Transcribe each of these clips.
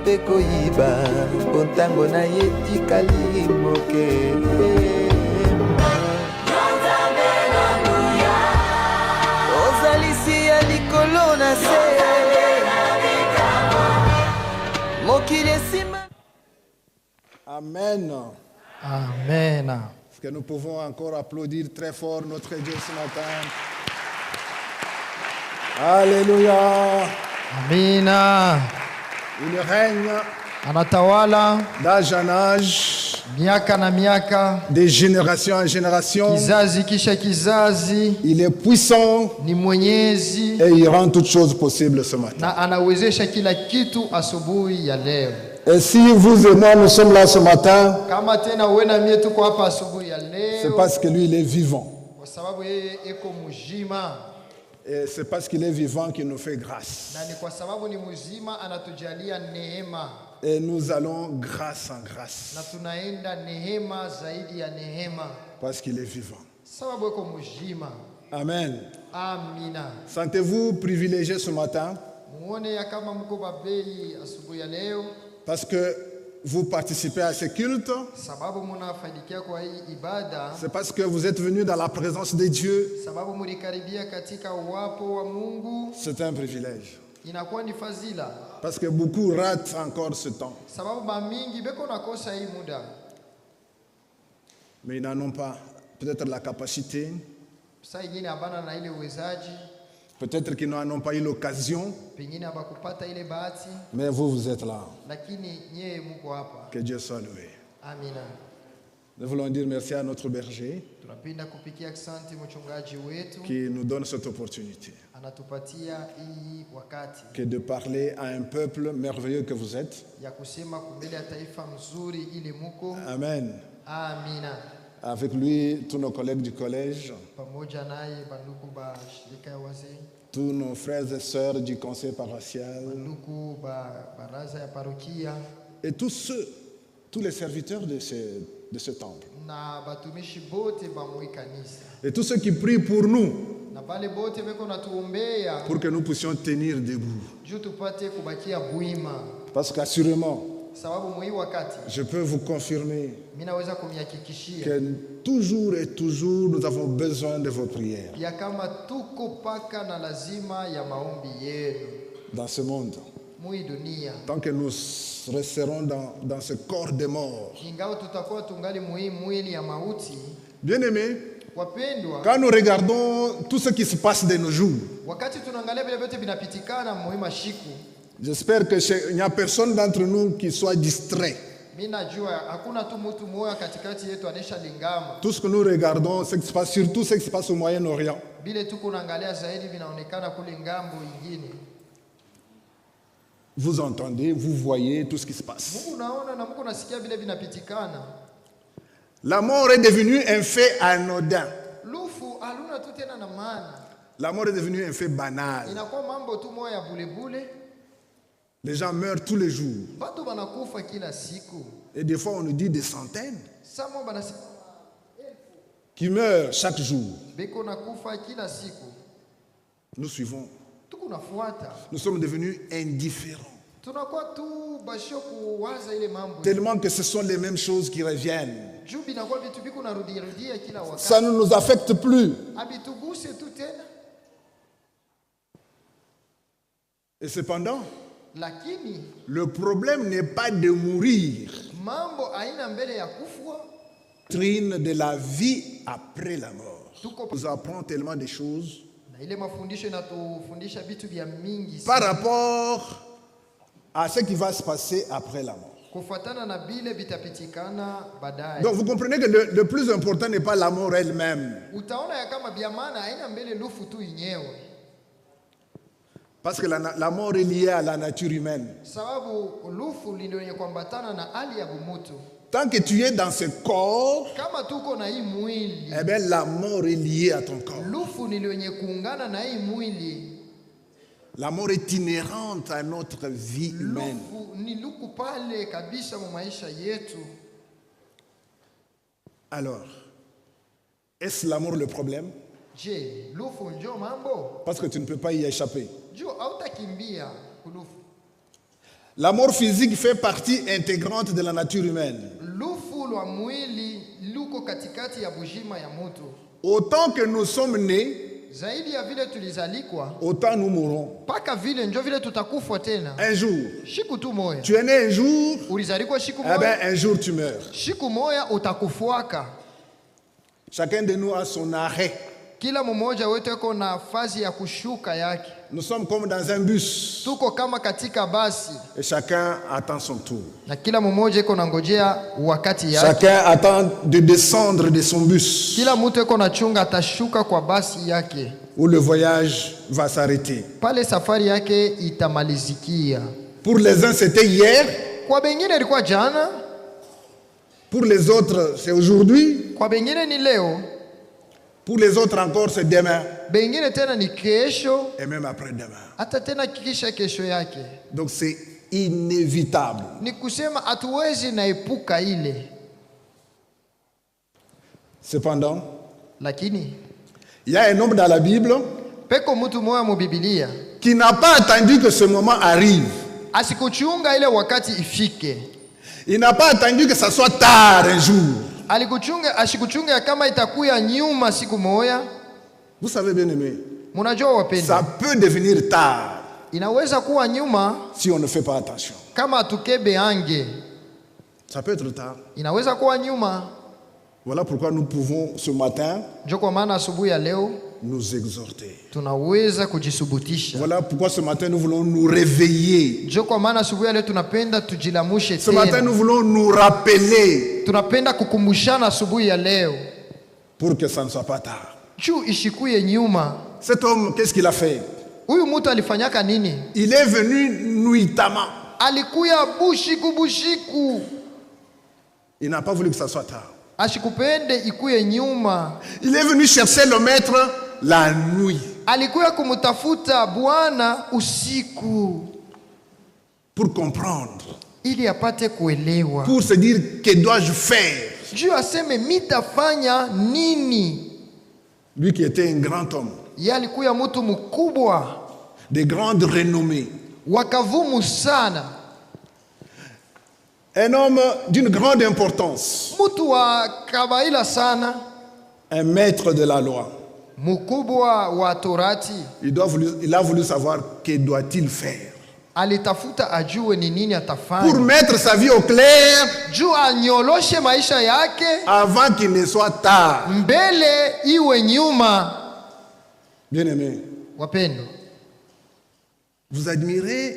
mpe koyiba bontango na ye tikali moke. Ozalisi ya likolo na se mokili esima. Amen. Amen. Est-ce que nous pouvons encore applaudir très fort notre Dieu ce matin? Alléluia. Amina. Il règne Anatawala d'âge en âge, miaka na miaka, de génération en génération. kizazi kisha kizazi. Il est puissant Ni mwenyezi et il rend toutes choses possibles ce matin. na anawezesha kila kitu asubuhi ya leo. Et si vous et moi nous sommes là ce matin, Kama tena wewe na mimi tuko hapa asubuhi ya c'est leo parce que lui il est vivant. kwa sababu yeye eko mzima, Et c'est parce qu'il est vivant qu'il nous fait grâce. na ni kwa sababu ni mzima anatujalia neema, Et nous allons grâce en grâce. na tunaenda neema zaidi ya neema Parce qu'il est vivant. sababu eko mzima. Amen. Amina. Sentez-vous privilégié ce matin Muone ya kama mko babei asubuhi ya leo, parce que vous participez à ce culte. sababu munafaidikia kwa hii ibada, C'est parce que vous êtes venus dans la présence de Dieu. sababu mulikaribia katika uwapo wa Mungu. C'est un privilège. Inakuwa ni fadhila, Parce que beaucoup ratent encore ce temps. sababu bamingi beko nakosa hii muda, Mais ils n'en ont pas peut-être la capacité. saa ingine abana na ile uwezaji, Peut-être qu'ils n'en ont pas eu l'occasion. pengine abakupata ile bahati, Mais vous, vous êtes là. lakini nyeye muko hapa. Que Dieu soit loué. Amina. Nous voulons dire merci à notre berger Tunapenda kupikia asante mchungaji wetu, qui nous donne cette opportunité. anatupatia hii wakati Que de parler à un peuple merveilleux que vous êtes. ya kusema kumbele ya taifa mzuri ile muko. Amen. Amina. Avec lui, tous nos collègues du collège, Pamoja naye banduku ba shirika ya wazee, tous nos frères et sœurs du conseil paroissial, banduku ba baraza ya parokia, et tous les serviteurs de ce temple. na batumishi bote ba mwi kanisa, Et tous ceux qui prient pour nous, na bale bote beko natuombea pour que nous puissions tenir debout. juu tupate kubakia buima, Parce qu'assurément, sababu mwi wakati je peux vous confirmer mimi naweza kumihakikishia que toujours et toujours, nous avons besoin de vos prières ya kama tuko paka na lazima ya maombi yenu dans ce monde. mwi dunia, Tant que nous resterons dans ce corps de mort. ingawa tutakuwa tungali mwi mwili ya mauti. Bien-aimés, Wapendwa, quand nous regardons tout ce qui se passe de nos jours, wakati tunaangalia vile vyote vinapitikana mwi mashiku, j'espère qu'il n'y a personne d'entre nous qui soit distrait. mimi najua hakuna tu mtu mmoja katikati yetu anesha lingama. Tout ce que nous regardons, ce qui se passe, surtout ce qui se passe au Moyen-Orient, Bile tuko naangalia zaidi vinaonekana kule ngambo ingine. vous entendez, vous voyez tout ce qui se passe. Mungu naona na Mungu nasikia vile vinapitikana. La mort est devenue un fait anodin. Lufu aluna tu tena na maana. La mort est devenue un fait banal. Inakuwa mambo tu moya ya bulebule. Les gens meurent tous les jours. Watu wanakufa kila siku. Et des fois, on nous dit des centaines Samo banasema qui meurent chaque jour. beko nakufa kila siku. Nous suivons. Tuko nafuata. Nous sommes devenus indifférents. Tunakuwa tu bashio kuwaza ile mambo. Tellement que ce sont les mêmes choses qui reviennent. Juu binakuwa vitu biko narudia kila wakati. Ça ne nous affecte plus. Abituguse tu tena. Et cependant, Lakini le problème n'est pas de mourir. mambo aina mbele ya kufwa. Doctrine de la vie après la mort. Nous apprend tellement de choses Na ile mafundisho inatufundisha vitu vya mingi par rapport à ce qui va se passer après la mort. kufuatana na bile vitapitikana baadaye. Donc vous comprenez que le plus important n'est pas la mort elle-même. Utaona ya kama vya maana aina mbele lufu tu yenyewe, Parce que la mort est liée à la nature humaine. sababu lufu ndio kuambatana na hali ya bumutu. Tant que tu es dans ce corps, Kama tuko na hii mwili, eh bien la mort est liée à ton corps. lufu ndio yenye kuungana na hii mwili. La mort est inhérente à notre vie humaine. Lufu ni luku pale kabisa mu maisha yetu. Alors, est-ce l'amour le problème? Je, lufu njo mambo? Parce que tu ne peux pas y échapper. Jo hautakimbia kulufu. La mort physique fait partie intégrante de la nature humaine. Lufu lwa mwili luko katikati ya bujima ya mtu. Autant que nous sommes nés, Zaidi ya vile tulizalikwa, autant nous mourrons. paka vile njo vile tutakufa tena. Un jour, Shiku tu moya. tu es né un jour, Ulizalikwa shiku eh moya. bien un jour tu meurs. Shiku moya utakufuaka. Chacun de nous a son arrêt. Kila mmoja wetu yuko na fazi ya kushuka yake. Nous sommes comme dans un bus Tuko kama katika basi. et chacun attend son tour. Na kila mmoja yuko nangojea wakati yake. Chacun attend de descendre de son bus Kila mtu yuko na chunga atashuka kwa basi yake. où le voyage va s'arrêter. Pale safari yake itamalizikia. Pour les uns, c'était hier. Kwa bengine ilikuwa jana, Pour les autres, c'est aujourd'hui. kwa bengine ni leo, Pour les autres encore, c'est demain. bengine tena ni kesho, Et même après-demain. hata tena kisha kesho yake. Donc c'est inévitable. Ni kusema hatuwezi naepuka ile. Cependant, Lakini il y a un homme dans la Bible peko mtu moya mu Biblia qui n'a pas attendu que ce moment arrive. asikuchunga ile wakati ifike. Il n'a pas attendu que ça soit tard un jour. Ashikuchunga kama itakuya nyuma siku moya. Vous savez bien aimé, Munajua wapenda, ça peut devenir tard inaweza kuwa nyuma si on ne fait pas attention. kama tukebe ange. Ça peut être tard. Inaweza kuwa nyuma. Voilà pourquoi nous pouvons ce matin Njo kwa maana asubuhi ya leo nous exhorter. tunaweza kujisubutisha. Voilà pourquoi ce matin nous voulons nous réveiller. Njo kwa maana asubuhi ya leo tunapenda tujilamushe Ce matin tena. nous voulons nous rappeler Tunapenda kukumbushana asubuhi ya leo pour que ça ne soit pas tard. juu ishikuye nyuma. Cet homme, qu'est-ce qu'il a fait? Huyu mtu alifanyaka nini? Il est venu nuitamment. Alikuya bushiku. Il n'a pas voulu que ça soit tard. Ashikupende ikuye nyuma. Il est venu chercher le maître la nuit Alikuya kumutafuta Bwana usiku pour comprendre, ili apate kuelewa. pour se dire que dois-je faire. Juu aseme mitafanya nini? Lui qui était un grand homme, Yeye alikuya mtu mkubwa, de grande renommée, wakavumu sana, un homme d'une grande importance, mtu wa kawaida sana, un maître de la loi. mkubwa wa Torati. Il a voulu savoir que doit-il faire Alitafuta ajue ni nini pour atafanya mettre sa vie au clair juu anyoloshe maisha yake avant qu'il ne soit tard. mbele iwe nyuma. Bien-aimé, Wapendo, vous admirez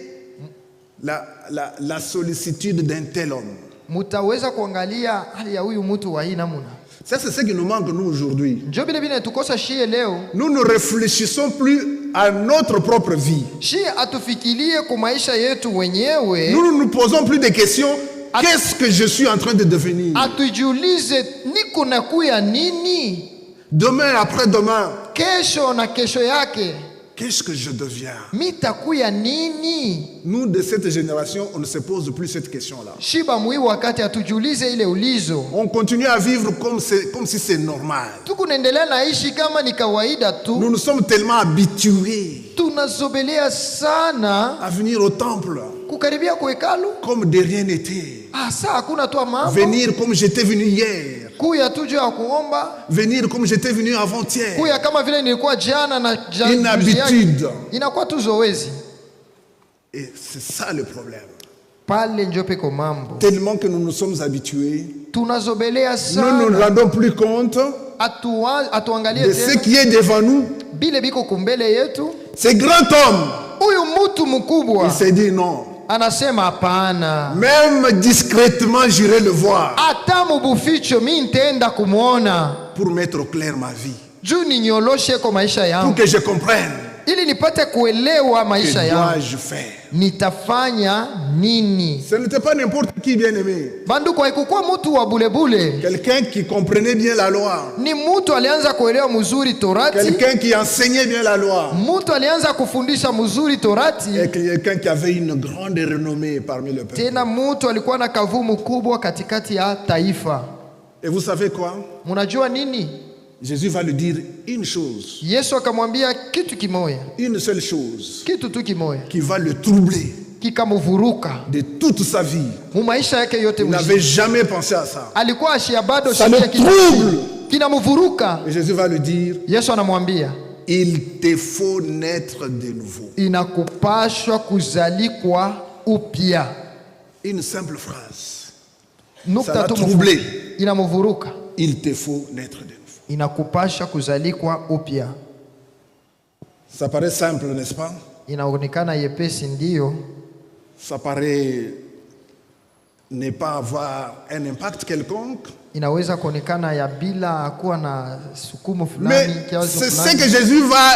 la sollicitude d'un tel homme. mutaweza kuangalia hali ya huyu mtu wa hii namuna. Ça, c'est ce qui nous manque, nous, aujourd'hui. Njo vile vile tukosa shie leo, Nous ne réfléchissons plus à notre propre vie. shie atufikirie kwa maisha yetu wenyewe, Nous ne nous posons plus de questions. Qu'est-ce que je suis en train de devenir? atujiulize niko nakuya nini Demain, après-demain, kesho na kesho yake, qu'est-ce que je deviens? mitakuya nini? Nous, de cette génération, on ne se pose plus cette question-là. Shiba mwi wakati atujiulize ile ulizo. On continue à vivre comme si c'est normal. Tukunaendelea naishi kama ni kawaida tu. Nous nous sommes tellement habitués Tunazobelea sana à venir au temple kukaribia kwa hekalu. comme de rien n'était. Saa hakuna tu mambo. Venir comme j'étais venu hier. Kuya tu juu ya kuomba. Venir comme j'étais venu avant-hier. Kuya kama vile nilikuwa jana na jana. Une habitude. Inakuwa tu zoezi. Et c'est ça le problème. Pale njo peko mambo. Tellement que nous nous sommes habitués, Tunazobelea nous ne nous sana. rendons plus compte Atuangalie de ce tena. qui est devant nous. Bile biko kumbele yetu. Ce grand homme, Huyu mtu mkubwa il s'est dit non. anasema hapana. Même discrètement, j'irai le voir Hata mubuficho mi nitaenda kumuona. pour mettre au clair ma vie. Juu ninyoloshe kwa maisha Pour yangu. que je comprenne Ili nipate kuelewa que maisha yangu. dois-je faire. Nitafanya nini? Ce n'était pas n'importe qui, bien-aimé. Banduku haikukuwa mtu wa bulebule. Quelqu'un qui comprenait bien la loi. Ni mtu alianza kuelewa mzuri Torati. Quelqu'un qui enseignait bien la loi. Mtu alianza kufundisha mzuri Torati. Et quelqu'un qui avait une grande renommée parmi le peuple. Tena mtu alikuwa na kavumu kubwa katikati ya taifa. Et vous savez quoi? Munajua nini? Jésus va lui dire une chose. Yesu akamwambia kitu kimoya. Une seule chose Kitu tu kimoya. qui va le troubler. kikamuvuruka de toute sa vie. mumaisha yake yote. Il n'avait jamais pensé à ça. Alikuwa ashia bado Ça le trouble. kinamuvuruka. Et Jésus va lui dire, Yesu anamwambia, il te faut naître de nouveau. inakupashwa kuzalikwa upya. Une simple phrase. Nukta Ça l'a tu troublé. inamuvuruka. Il te faut naître de nouveau. Inakupasha kuzalikwa upya. Ça paraît simple, n'est-ce pas? Inaonekana yepesi, ndio. Ça paraît ne pas avoir un impact quelconque. Inaweza kuonekana ya bila kuwa na sukumu Mais fulani, kiazo c'est ce fulani. que Jésus va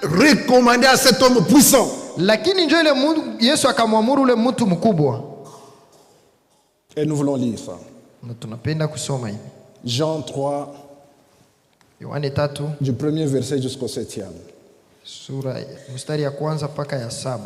recommander à cet homme puissant. Lakini ndio ile Yesu akamwamuru ule mtu mkubwa. Et nous voulons lire ça. Na tunapenda kusoma hivi. Jean 3, Yohane 3 du premier verset jusqu'au 7e. sura mstari ya kwanza mpaka ya 7.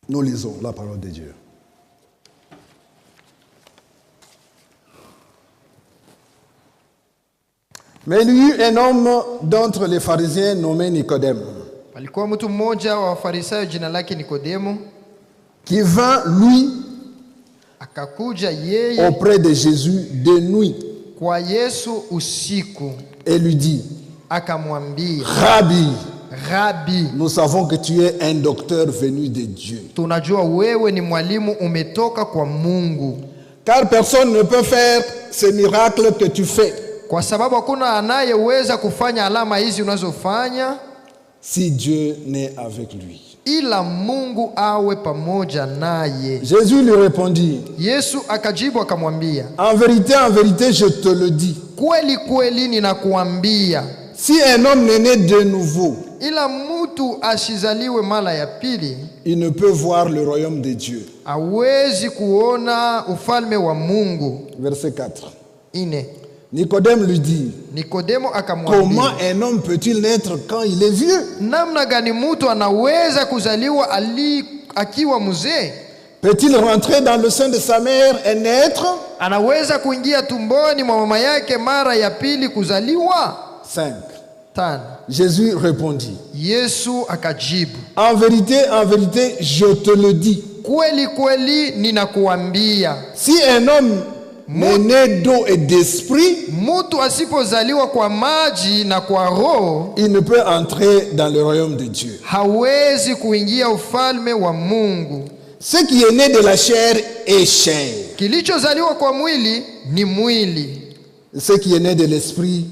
Nous lisons la parole de Dieu. Mais il y eut un homme d'entre les pharisiens nommé Nicodème, Alikuwa mtu mmoja wa Farisayo jina lake Nikodemo, qui vint, lui, akakuja yeye auprès de Jésus de nuit kwa Yesu usiku, et lui dit, akamwambia, Rabbi, Rabi, nous savons que tu es un docteur venu de Dieu. tunajua wewe ni mwalimu umetoka kwa Mungu, Car personne ne peut faire ces miracles que tu fais kwa sababu hakuna anayeweza kufanya alama hizi unazofanya si Dieu n'est avec lui. ila Mungu awe pamoja naye. Jésus lui répondit, Yesu akajibu akamwambia, en vérité, je te le dis, kweli kweli ninakuambia, si un homme n'est né de nouveau, ila mtu asizaliwe mara ya pili il ne peut voir le royaume de Dieu. hawezi kuona ufalme wa Mungu. Verset 4. 4. Nicodème lui dit, Nikodemo comment akamwambia, un homme peut-il naître quand il est vieux? namna gani mtu anaweza kuzaliwa akiwa mzee? Peut-il rentrer dans le sein de sa mère et naître? Anaweza kuingia tumboni mwa mama yake mara ya pili kuzaliwa? 5. 5. Jésus répondit, Yesu akajibu, en vérité, je te le dis, kweli kweli ninakuambia, si un homme n'est né d'eau et d'esprit, mtu asipozaliwa kwa maji na kwa roho il ne peut entrer dans le royaume de Dieu. hawezi kuingia ufalme wa Mungu. Ce qui est né de la chair est chair. Kilichozaliwa kwa mwili ni mwili, Ce qui est né de l'esprit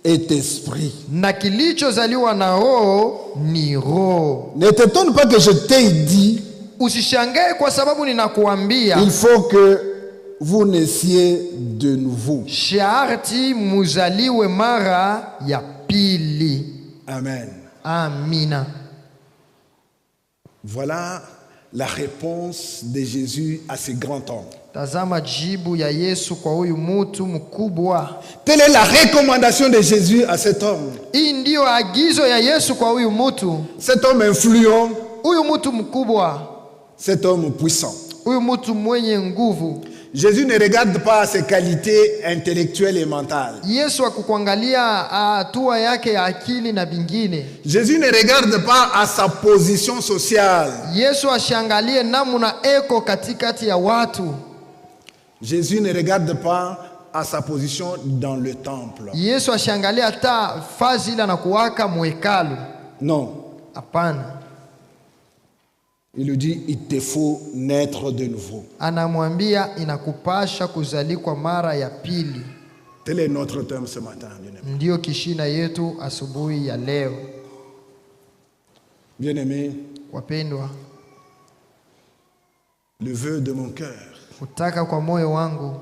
est esprit. na kilichozaliwa na roho ni roho. Ne t'étonne pas que je t'ai dit, Usishangae kwa sababu ninakuambia, il faut que vous naissiez de nouveau. sharti muzaliwe mara ya pili. Amen. Amina. Voilà la réponse de Jésus à ce grand homme. Tazama jibu ya Yesu kwa huyu mtu mkubwa. Telle est la recommandation de Jésus à cet homme. Hii ndio agizo ya Yesu kwa huyu mtu. Cet homme influent, Huyu mtu mkubwa, cet homme puissant. huyu mtu mwenye nguvu. Jésus ne regarde pas ses qualités intellectuelles et mentales. Yesu akukuangalia hatua yake ya akili na vingine. Jésus ne regarde pas à sa position sociale. Yesu ashangalie namna eko katikati ya watu. Jésus ne regarde pas à sa position dans le temple. Yesu ashangalie hata fazi ila na kuwaka mwekalu. Non. Hapana. Il lui dit, il te faut naître de nouveau. Anamwambia inakupasha kuzalikwa mara ya pili. Tel est notre thème ce matin. Ndio kishina yetu asubuhi ya leo. Bien-aimé, Wapendwa, le vœu de mon cœur, kutaka kwa moyo wangu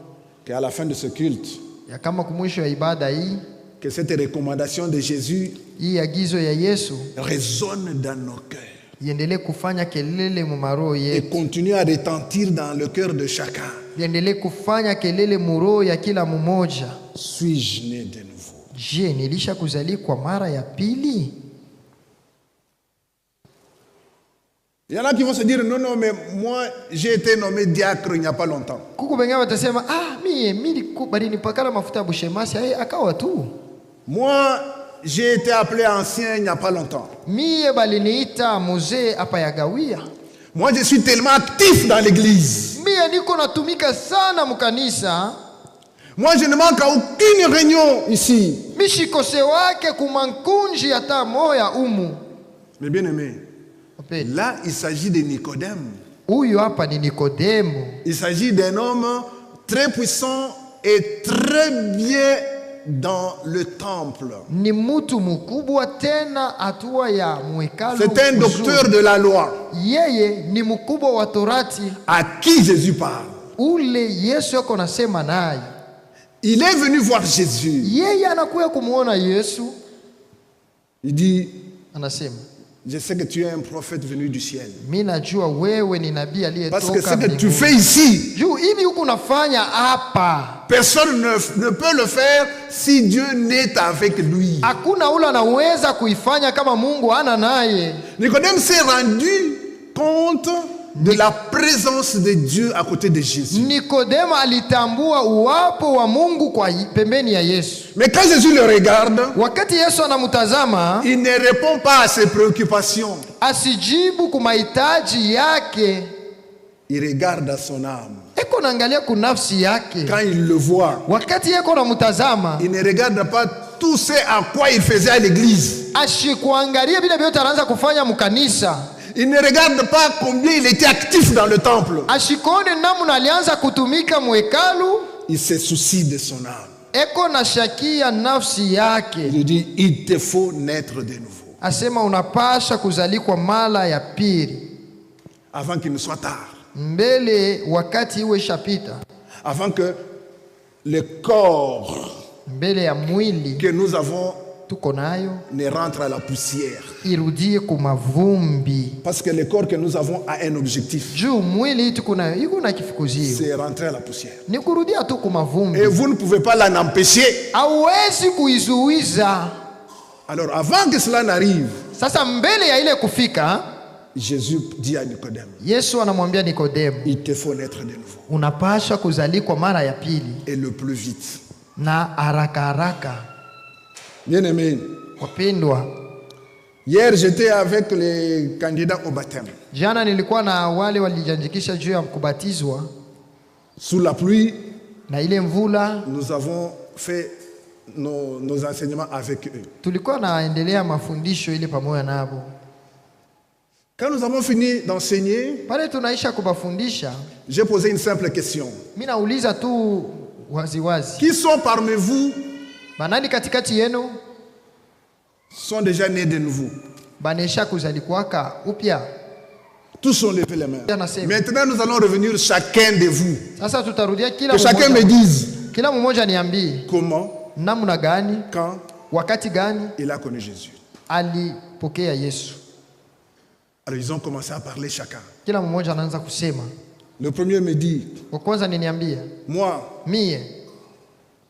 qu'à la fin de ce culte, ya kama kumwisho ya ibada hii, que cette recommandation de Jésus hii agizo ya Yesu résonne dans nos cœurs iendelee kufanya kelele mu maroho et yetu. continue à retentir dans le cœur de chacun. Iendelee kufanya kelele mu roho ya kila mmoja. Suis-je né de nouveau? Je, nilisha kuzalikwa mara ya pili? Il y en a qui vont se dire, non, non, mais moi, j'ai été nommé diacre il n'y a pas longtemps. Kuku wengine watasema mimi balinipakala mafuta ya bushemasi akawa tu. Moi, j'ai été appelé ancien il n'y a pas longtemps. Mie baliniita mzee hapa ya gawia. Moi, je suis tellement actif dans l'église. Mie niko natumika sana mkanisa. Moi, je ne manque à aucune réunion ici. Mishikose wake kumankunji hata moya umu. Mais bien aimé, là, il s'agit de Nicodème. Huyu hapa ni Nikodemo. Il s'agit d'un homme très puissant et très bien dans le temple. Ni mtu mkubwa tena hatua ya mwekalu. C'est un docteur de la loi. Yeye ni mkubwa wa Torati. À qui Jésus parle. Ule Yesu yako nasema naye. Il est venu voir Jésus. Yeye anakuya kumuona Yesu. Il dit, anasema, je sais que tu es un prophète venu du ciel. Mimi najua wewe ni nabii aliyetoka. Parce que ce que tu fais ici, juu hivi huko unafanya hapa, personne ne peut le faire si Dieu n'est avec lui. Hakuna ule anaweza kuifanya kama Mungu hana naye. Nicodème s'est rendu compte de la présence de Dieu à côté de Jésus. Nikodemo alitambua uwapo wa Mungu kwa pembeni ya Yesu. Mais quand Jésus le regarde, wakati Yesu anamtazama, il ne répond pas à ses préoccupations. Asijibu kwa mahitaji yake. Il regarde à son âme. Eko naangalia kwa nafsi yake. Quand il le voit, wakati yeko anamtazama, il ne regarde pas tout ce à quoi il faisait à l'église. Ashikuangalia bila vyote anaanza kufanya mkanisa. Il ne regarde pas combien il était actif dans le temple. Ashikone namna alianza kutumika mwekalu. Il se soucie de son âme. Eko na shakia nafsi yake. Il dit, il te faut naître de nouveau. Asema unapasha kuzalikwa mara ya pili. Avant qu'il ne soit tard. Mbele wakati iwe shapita. Avant que le corps mbele ya mwili que nous avons tuko nayo ne rentre à la poussière. Irudie kumavumbi. Parce que le corps que nous avons a un objectif. Juu mwili tuko nayo iko na kifukuzio. C'est rentrer à la poussière. Ni kurudia tu kumavumbi. Et vous ne pouvez pas l'en empêcher. Hauwezi kuizuiza. Alors avant que cela n'arrive, sasa mbele ya ile kufika, Jésus dit à Nicodème, Yesu anamwambia Nikodemo, il te faut naître de nouveau. Unapasha kuzalikwa mara ya pili. Et le plus vite. Na haraka. Bien-aimé, wapendwa, hier j'étais avec les candidats au baptême. Jana nilikuwa na wale walijiandikisha juu ya kubatizwa. Sous la pluie, na ile mvula, nous avons fait nos enseignements avec eux. Tulikuwa naendelea mafundisho ile pamoja nabo. Quand nous avons fini d'enseigner, pale tunaisha kubafundisha, j'ai posé une simple question. Mimi nauliza tu waziwazi. Qui sont parmi vous banani katikati yenu sont déjà nés de nouveau? Banesha kuzalikwaka upya. Tous ont levé les mains. Maintenant nous allons revenir chacun de vous. Sasa tutarudia kila que chacun me dise. Kila mmoja niambie. Comment? Namna gani? Quand? Wakati gani? Il a connu Jésus. Alipokea Yesu. Alors ils ont commencé à parler chacun. Kila mmoja anaanza kusema. Le premier me dit. Wa kwanza niniambia. Moi. Mie.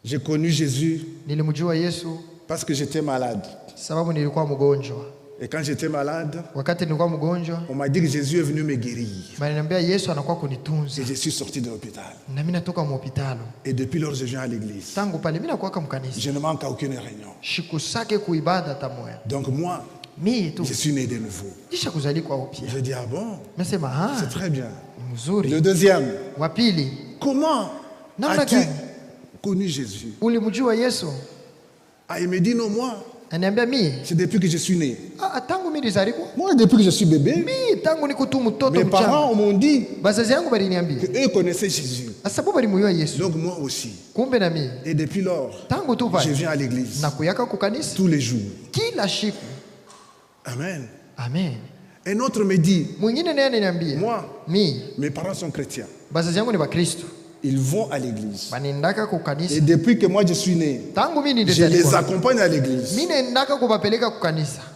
J'ai connu Jésus. Nilimjua Yesu. Parce que j'étais malade. Sababu nilikuwa mgonjwa. Et quand j'étais malade, wakati nilikuwa mgonjwa, on m'a dit que Jésus est venu me guérir. Baliniambia Yesu anakuwa kunitunza. Et je suis sorti de l'hôpital. Na mimi natoka hospitalo. Et depuis lors je viens à l'église. Tangu pale mimi nakuwa mkanisa. Je ne manque à aucune réunion. Shikusake kuibada tamoya. Donc moi, je suis né de nouveau. Kisha kuzalikwa upya. Je dis ah bon? Nasema c'est très bien. Mzuri. Le deuxième. Wa pili. Comment as-tu connu Jésus? Ulimjua Yesu? Ah, il me dit non, moi. Ananiambia mimi. C'est depuis que je suis né. Ah, tangu mimi nilizaliwa. Moi depuis que je suis bébé. Mimi tangu nikutu mtoto mchanga. Mes parents m'ont dit. Bazazi yangu baliniambia. Que eux connaissaient Jésus. Sababu balimjua Yesu. Donc moi aussi. Kumbe na mimi. Et depuis lors, tangu tu je viens à l'église. Na kuyaka ku kanisa. Tous les jours. Kila siku. Amen. Amen. Un autre me dit. Mwingine naye ananiambia. Moi. Mes parents sont chrétiens. Bazazi yangu ni Bakristo. Ils vont à l'église. Et depuis que moi je suis né, je les accompagne à l'église.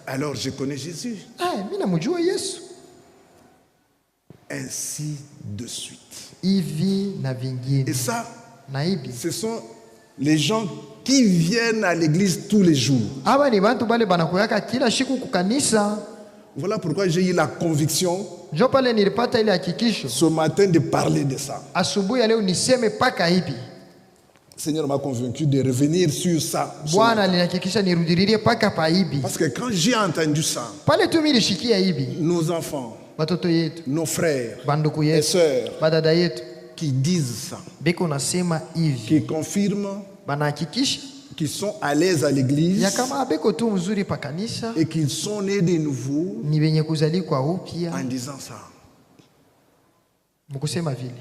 Alors je connais Jésus. Ainsi de suite. Et ça, ce sont les gens qui viennent à l'église tous les jours. Voilà pourquoi j'ai eu la conviction Njo pale nilipata ile hakikisho ce matin de parler de ça. asubuhi ya leo niseme paka hivi. Le Seigneur m'a convaincu de revenir sur ça. Bwana alinihakikisha nirudilie paka pa hivi. Parce que quand j'ai entendu ça, Pale tu nilishikia hivi. nos enfants, Watoto yetu, nos frères banduku et yetu, sœurs badada yetu qui disent ça, beko nasema hivi. qui confirment Banahakikisha qu'ils sont à l'aise à l'église ya kama beko tu mzuri pa kanisa et qu'ils sont nés de nouveau ni wenye kuzalikwa upya en disant ça. mkusema vile.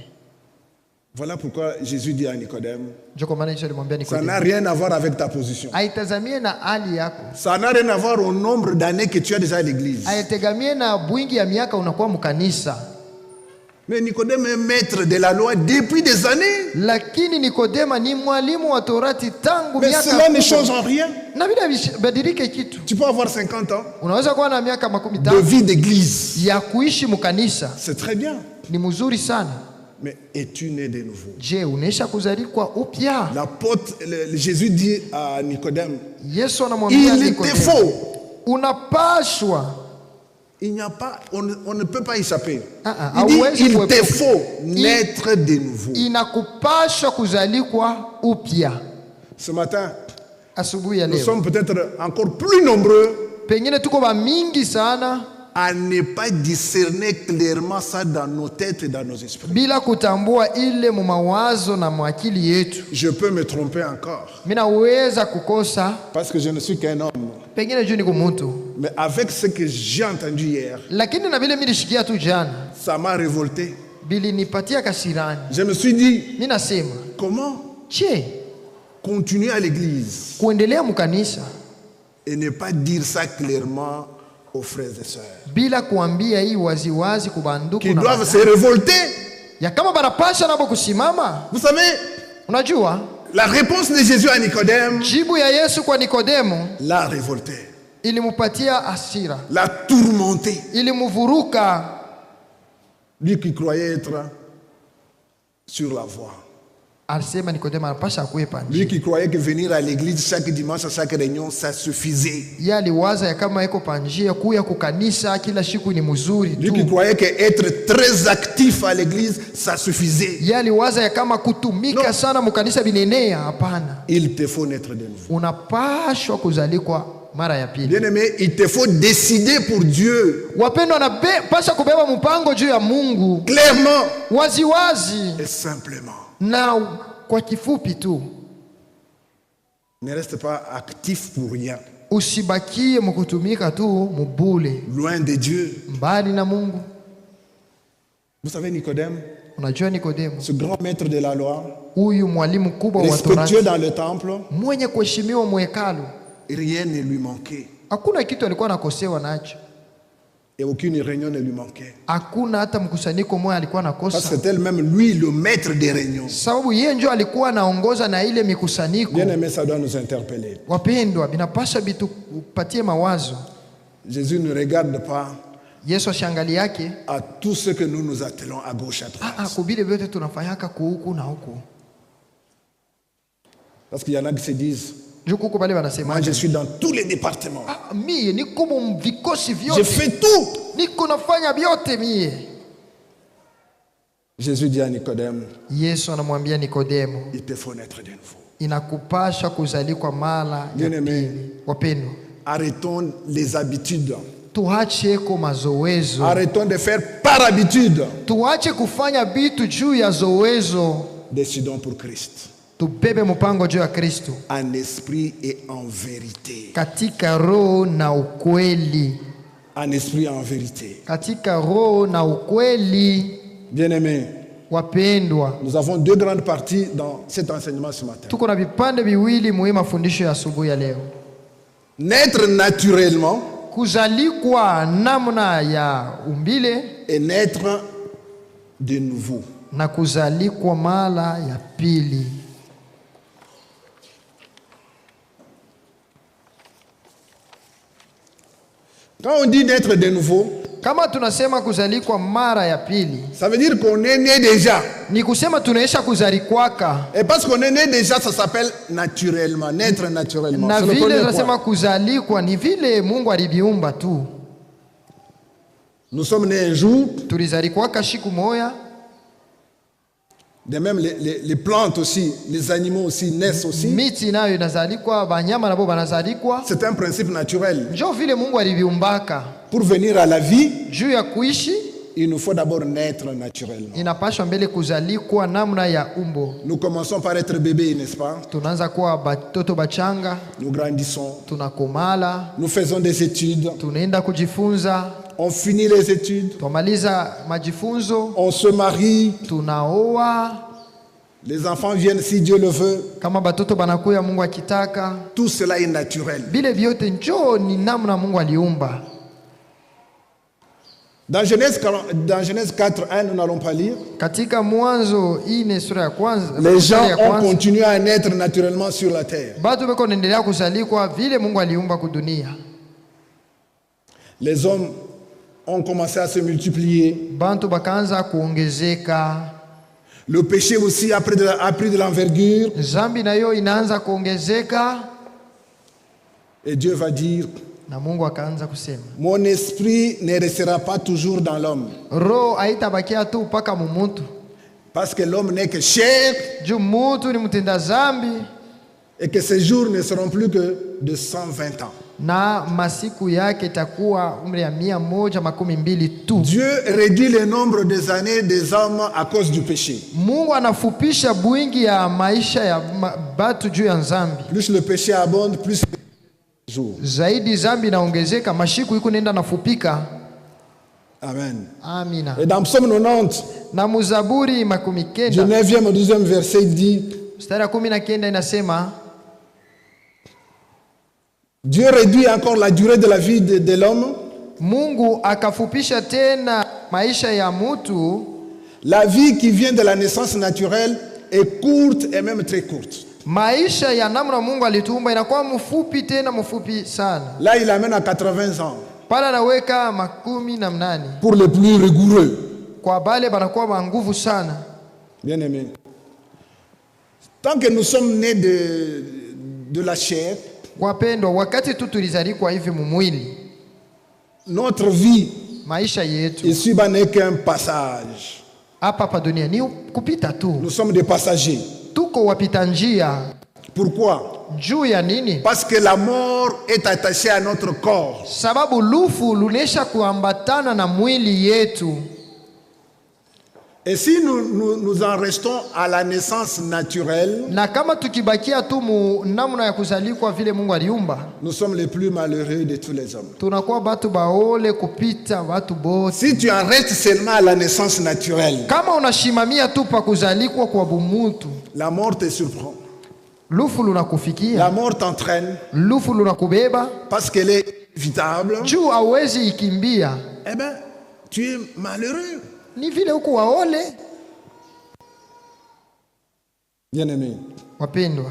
Voilà pourquoi Jésus dit à Nicodème, Njo kwa maana Yesu alimwambia ça n'a Nikodemo, rien à voir avec ta position. aitazamie na hali yako, Ça n'a rien à voir au nombre d'années que tu as déjà à l'église. aitegamie na bwingi ya miaka unakuwa mkanisa. Mais Nicodème est maître de la loi depuis des années. Lakini Nikodema ni mwalimu wa Torati tangu Mais miaka cela ne kubwa. change en rien. Na bila badilike kitu. Tu peux avoir 50 ans Unaweza kuwa na miaka 15 de vie d'église. ya kuishi mkanisa, C'est très bien. ni mzuri sana. Mais es-tu né de nouveau? Je, unesha kuzalikwa upya? Jésus dit à Nicodème, Yesu anamwambia il était Nikodemo, faux. unapashwa. Il n'y a pas, on ne peut pas échapper. Il Il dit, hauwezi il kuepuka. était faux, naître de nouveau. Inakupashwa kuzalikwa upya. Ce matin, Asubuhi ya nous leo sommes peut-être encore plus nombreux pengine tuko ba mingi sana à ne pas discerner clairement ça dans nos têtes et dans nos esprits. bila kutambua ile mu mawazo na mwakili yetu. Je peux me tromper encore, Mimi naweza kukosa, parce que je ne suis qu'un homme. pengine juu niko mtu, Mais avec ce que j'ai entendu hier, lakini na vile mimi nilishikia tu jana ça m'a révolté. bili nipatia kasirani. Je me suis dit, Mimi nasema, comment che, continuer à l'église kuendelea mkanisa et ne pas dire ça clairement aux frères et sœurs bila kuambia hii waziwazi kubanduku qui na doivent madada. se révolter. Ya kama banapasha nabo kusimama. Vous savez, Unajua la réponse de Jésus à Nicodème jibu ya Yesu kwa Nikodemo l'a révolté, ilimupatia hasira, l'a tourmenté. ilimuvuruka. Lui qui croyait être sur la voie. Alisema Nikodemo anapasha kuepa njia. Lui qui croyait que venir à l'église chaque dimanche, à chaque réunion, ça suffisait. Yeye aliwaza ya kama iko panjia kuya kukanisa kila siku ni mzuri Lui qui tu. croyait que être très actif à l'église, ça suffisait. Yeye aliwaza ya kama kutumika sana mkanisa binenea. Hapana, Il te faut naître de nouveau. unapashwa kuzalikwa mara ya pili. Bien-aimé, il te faut décider pour Dieu, Wapendwa, pasha kubeba mpango juu ya Mungu clairement waziwazi et simplement. na kwa kifupi tu. Ne reste pas actif pour rien, Usibakie mkutumika tu mubule loin de Dieu. mbali na Mungu. Vous savez, Nicodème, Unajua Nikodemo, ce grand maître de la loi, huyu mwalimu kubwa wa respectueux Torati, dans le temple, mwenye kuheshimiwa mwekalu, rien ne lui manquait. hakuna kitu alikuwa anakosewa nacho. Et aucune réunion ne lui manquait. Hakuna hata mkusanyiko mmoja alikuwa Parce que nakosa, c'était même lui le maître des réunions. sababu yeye ndio alikuwa anaongoza na ile mikusanyiko. Bien-aimé, ça doit nous interpeller. Wapendwa, binapasha bitu kupatie mawazo. Jésus ne regarde pas Yesu ashangali yake à tout ce que nous nous attelons à gauche, à droite. kubile vyote tunafanyaka kuhuku na huku. Parce qu'il y en a qui se disent, Jukuku bale wanasema, moi je suis dans tous les départements. mie niko mvikosi Je vyote, fais tout. niko nafanya vyote mie. Jésus dit à Nicodème, Yesu anamwambia Nikodemo, il te faut naître de nouveau. inakupasha kuzalikwa mara ya Bien-aimé, pili. Wapendwa, arrêtons les habitudes. tuache ko mazoezo, Arrêtons de faire par habitude. tuache kufanya vitu juu ya zoezo, Décidons pour Christ. tubebe mpango juu ya Kristo En esprit et en vérité. katika roho na ukweli, En esprit et en vérité. katika roho na ukweli. Bien-aimés, Wapendwa, nous avons deux grandes parties dans cet enseignement ce matin. tuko na vipande viwili muhimu mafundisho ya asubuhi ya leo. Naître naturellement Kuzalikwa namna ya umbile et naître de nouveau. na kuzalikwa mara ya pili. Quand on dit naître de nouveau, Kama tunasema kuzalikwa mara ya pili, ça veut dire qu'on est né déjà. ni kusema tunaisha kuzalikwaka, Et parce qu'on est né déjà, ça s'appelle naturellement, naître naturellement. na C'est le vile premier tunasema point. kuzalikwa ni vile Mungu aliviumba tu. Nous sommes nés un jour. Tulizalikwaka siku moya. De même, les plantes aussi, les animaux aussi naissent aussi. Miti nayo inazalikwa, banyama nabo banazalikwa. C'est un principe naturel. Njo vile Mungu aliviumbaka. Pour venir à la vie, juu ya kuishi, il nous faut d'abord naître naturellement. Inapaswa mbele kuzalikwa namna ya umbo. Nous commençons par être bébés, n'est-ce pas? Tunaanza kuwa batoto bachanga. Nous grandissons. Tunakomala. Nous faisons des études. Tunaenda kujifunza. On finit les études. Tumaliza majifunzo. On se marie. Tunaoa. Les enfants viennent si Dieu le veut. Kama batoto banakuya Mungu akitaka. Tout cela est naturel. Bile vyote njoo ni namna Mungu aliumba. Dans Genèse 4:1, nous n'allons pas lire. Katika Mwanzo ine sura ya kwanza. Les gens ont continué à naître naturellement sur la terre. Batu beko naendelea kuzalikwa vile Mungu aliumba kudunia. Les hommes ont commencé à se multiplier. Bantu bakaanza kuongezeka. Le péché aussi a pris de l'envergure. Zambi nayo inaanza kuongezeka. Et Dieu va dire, na Mungu akaanza kusema, mon esprit ne restera pas toujours dans l'homme. Roho haitabakia tu mpaka mumutu. Parce que l'homme n'est que chair. Juu mutu ni mtenda zambi. Et que ses jours ne seront plus que de 120 ans. Na masiku yake itakuwa umri ya 120 tu. Dieu réduit le nombre des années des hommes à cause du péché. Mungu anafupisha bwingi ya maisha ya batu juu ya zambi. Plus le péché abonde, plus les jours. Zaidi zambi naongezeka, mashiku iko nenda nafupika. Amen. Amina. Et dans Psaume 90, na Muzaburi 90, du 9e au 12e verset, il dit, mstari 19 inasema, Dieu réduit encore la durée de la vie de l'homme. Mungu akafupisha tena maisha ya mutu. La vie qui vient de la naissance naturelle est courte et même très courte. Maisha ya namna Mungu alituumba inakuwa mfupi tena mfupi sana. Là il amène à 80 ans. Pala naweka 18. Pour les plus rigoureux. Kwa bale banakuwa ba nguvu sana. Bien aimé. Tant que nous sommes nés de la chair, wapendwa, wakati tu tulizalikwa hivi mumwili, notre vie maisha yetu ici-bas n'est qu'un passage. Hapa pa dunia ni kupita tu. Nous sommes des passagers. Tuko wapita njia. Pourquoi? Juu ya nini? Parce que la mort est attachée à notre corps. Sababu lufu lunesha kuambatana na mwili yetu. Et si nous en restons à la naissance naturelle, na kama tukibakia tu namna ya kuzalikwa vile Mungu aliumba, nous sommes les plus malheureux de tous les hommes. Tunakuwa batu baole kupita watu bote. Si tu en restes seulement à la naissance naturelle, kama unashimamia tu pa kuzalikwa kwa bumutu, la mort te surprend. Lufu lunakufikia. La mort t'entraîne. Lufu lunakubeba. Parce qu'elle est évitable. Juu hawezi ikimbia. Eh bien, tu es malheureux. Ni vile huko waole. Bien aimé. Wapendwa.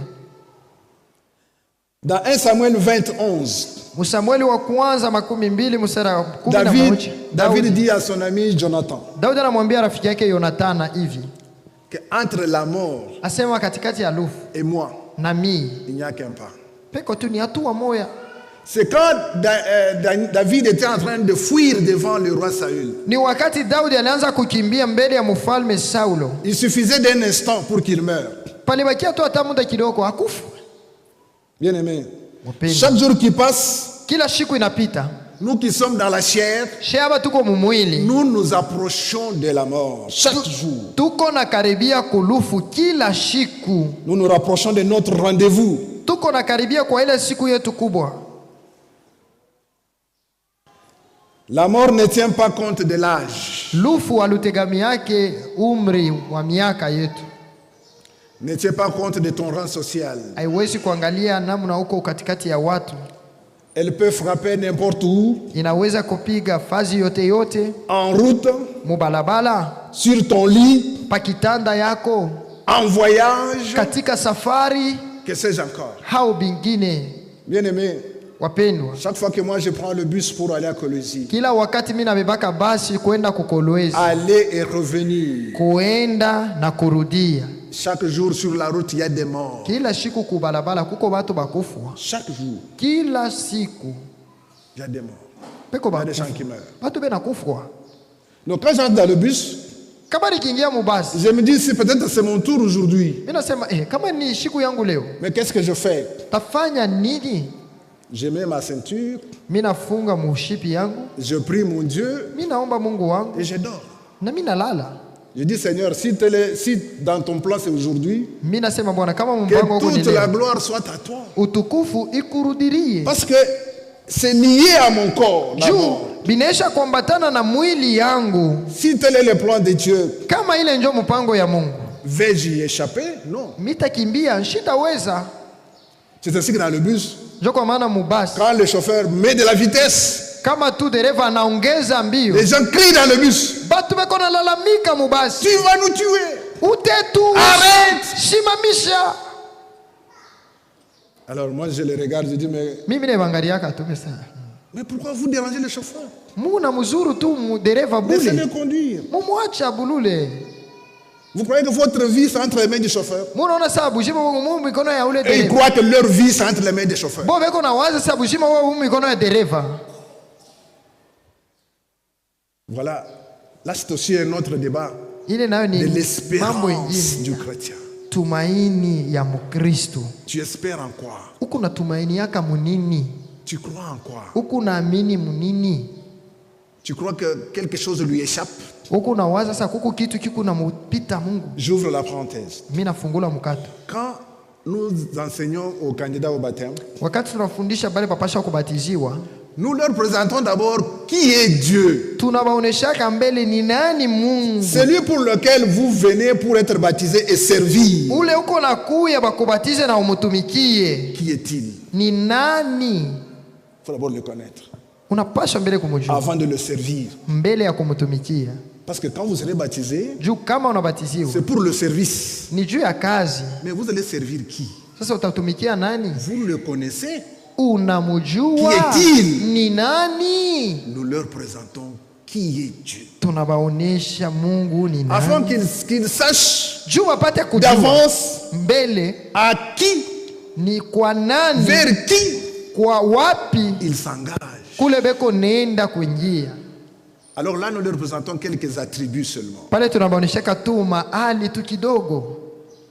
Dans 1 Samuel 20:11. Samueli wa kwanza 12 mstari wa 11. David dit à son ami Jonathan. Daudi anamwambia rafiki yake Yonathana hivi. Que entre la mort asema katikati ya lufu et moi, na mimi, il n'y a qu'un pas. Peko tu ni hatua moja. C'est quand David était en train de fuir devant le roi Saül. Ni wakati Daudi alianza kukimbia mbele ya mfalme Saulo. Il suffisait d'un instant pour qu'il meure. Palibakia tu hata muda kidogo akufa. Bien aimé. Chaque jour qui passe, kila siku inapita, nous qui sommes dans la chair, tuko mumwili, nous nous approchons de la mort chaque jour. Tuko na karibia kulufu kila siku. Nous nous rapprochons de notre rendez-vous. Tuko na karibia kwa ile siku yetu kubwa. La mort ne tient pas compte de l'âge. Lufu alutegamiake umri wa miaka yetu. Ne tient pas compte de ton rang social. Haiwezi kuangalia namna uko katikati ya watu. Elle peut frapper n'importe où. Inaweza kupiga fazi yote yote. En route. Mubalabala. Sur ton lit. Pakitanda yako. En voyage. Katika safari. Que sais-je encore? Hao bingine. Bien aimé. Wapendwa. Chaque fois que moi je prends le bus pour aller à Kolwezi. Kila wakati mimi nabebaka basi kwenda ku Kolwezi. Aller et revenir. Kuenda na kurudia. Chaque jour sur la route il y a des morts. Kila siku kubalabala kuko watu bakufwa. Chaque jour. Kila siku il y a des morts. peko Il y a ba des gens qui meurent. batu bena kufwa. Donc quand j'entre dans le bus, Kama nikiingia mubasi je me dis, peut-être c'est mon tour aujourd'hui. mimi nasema kama ni siku yangu leo Mais qu'est-ce que je fais? tafanya nini? Je mets ma ceinture, Mimi nafunga mushipi yangu, je prie mon Dieu mimi naomba Mungu wangu et je dors. na mimi nalala. Je dis, Seigneur, si dans ton plan c'est aujourd'hui, Mimi nasema Bwana, kama que mpango wako ni toute la leo, gloire soit à toi. utukufu ikurudirie. Parce que c'est lié à mon corps. Juu d'abord. binaisha kuambatana na mwili yangu. Si tel est le plan de Dieu, Kama ile ndio mpango ya Mungu, vais-je y échapper? Non. mitakimbia shitaweza. C'est ainsi que dans le bus, Ndio kwa maana mubasi, quand le chauffeur met de la vitesse, kama tu dereva anaongeza mbio, les gens crient dans le bus. batu beko nalalamika mubasi, Tu vas nous tuer. utetu Arrête! simamisha. Alors moi je le regarde, je dis, Mimi naangaliaka tu pesa. mais pourquoi vous dérangez le chauffeur? Muna mzuru tu dereva Laissez-le bule. conduire. Mumwacha bulule. Vous croyez que votre vie c'est entre les mains du chauffeur? Munaona saa bujima wa mu mikono ya ule Et ils dereva. croient que leur vie c'est entre les mains des chauffeurs. Bo beko na waza saa bujima wa mu mikono ya dereva. Voilà. Là c'est aussi un autre débat Ile nayo de ni mambo l'espérance ingine. du chrétien. Tumaini ya Mkristo. Tu espères en quoi? Huku na tumaini yaka munini? Tu crois en quoi? Huku naamini munini? Tu crois que quelque chose lui échappe? Huku na waza sasa kuku kitu kiku na mupita Mungu. J'ouvre la parenthèse. Mimi nafungula mkato. Quand nous enseignons aux candidats au baptême, Wakati tunafundisha bale papasha kubatiziwa, nous leur présentons d'abord qui est Dieu. tunabaoneshaka mbele ni nani Mungu. Celui pour lequel vous venez pour être baptisé et servir. Ule uko na kuya bakubatize na umutumikie. Qui est-il? Ni nani? Il faut d'abord le connaître Unapasha mbele kumujua avant de le servir. mbele ya kumutumikia. Parce que quand vous serez baptisé, Juu kama unabatiziwa c'est pour le service. ni juu ya kazi. Mais vous allez servir qui? Sasa utatumikia nani? Vous le connaissez? Unamujua Qui est-il? ni nani? Nous leur présentons qui est Dieu. Tunabaonesha Mungu ni Afin nani, qu'ils sachent juu wapate kujua d'avance mbele à qui, ni kwa nani, vers qui kwa wapi ils s'engagent. kule beko nenda kuingia. Alors là, nous leur présentons quelques attributs seulement. Pale tunabaoneshaka tu mahali tu kidogo.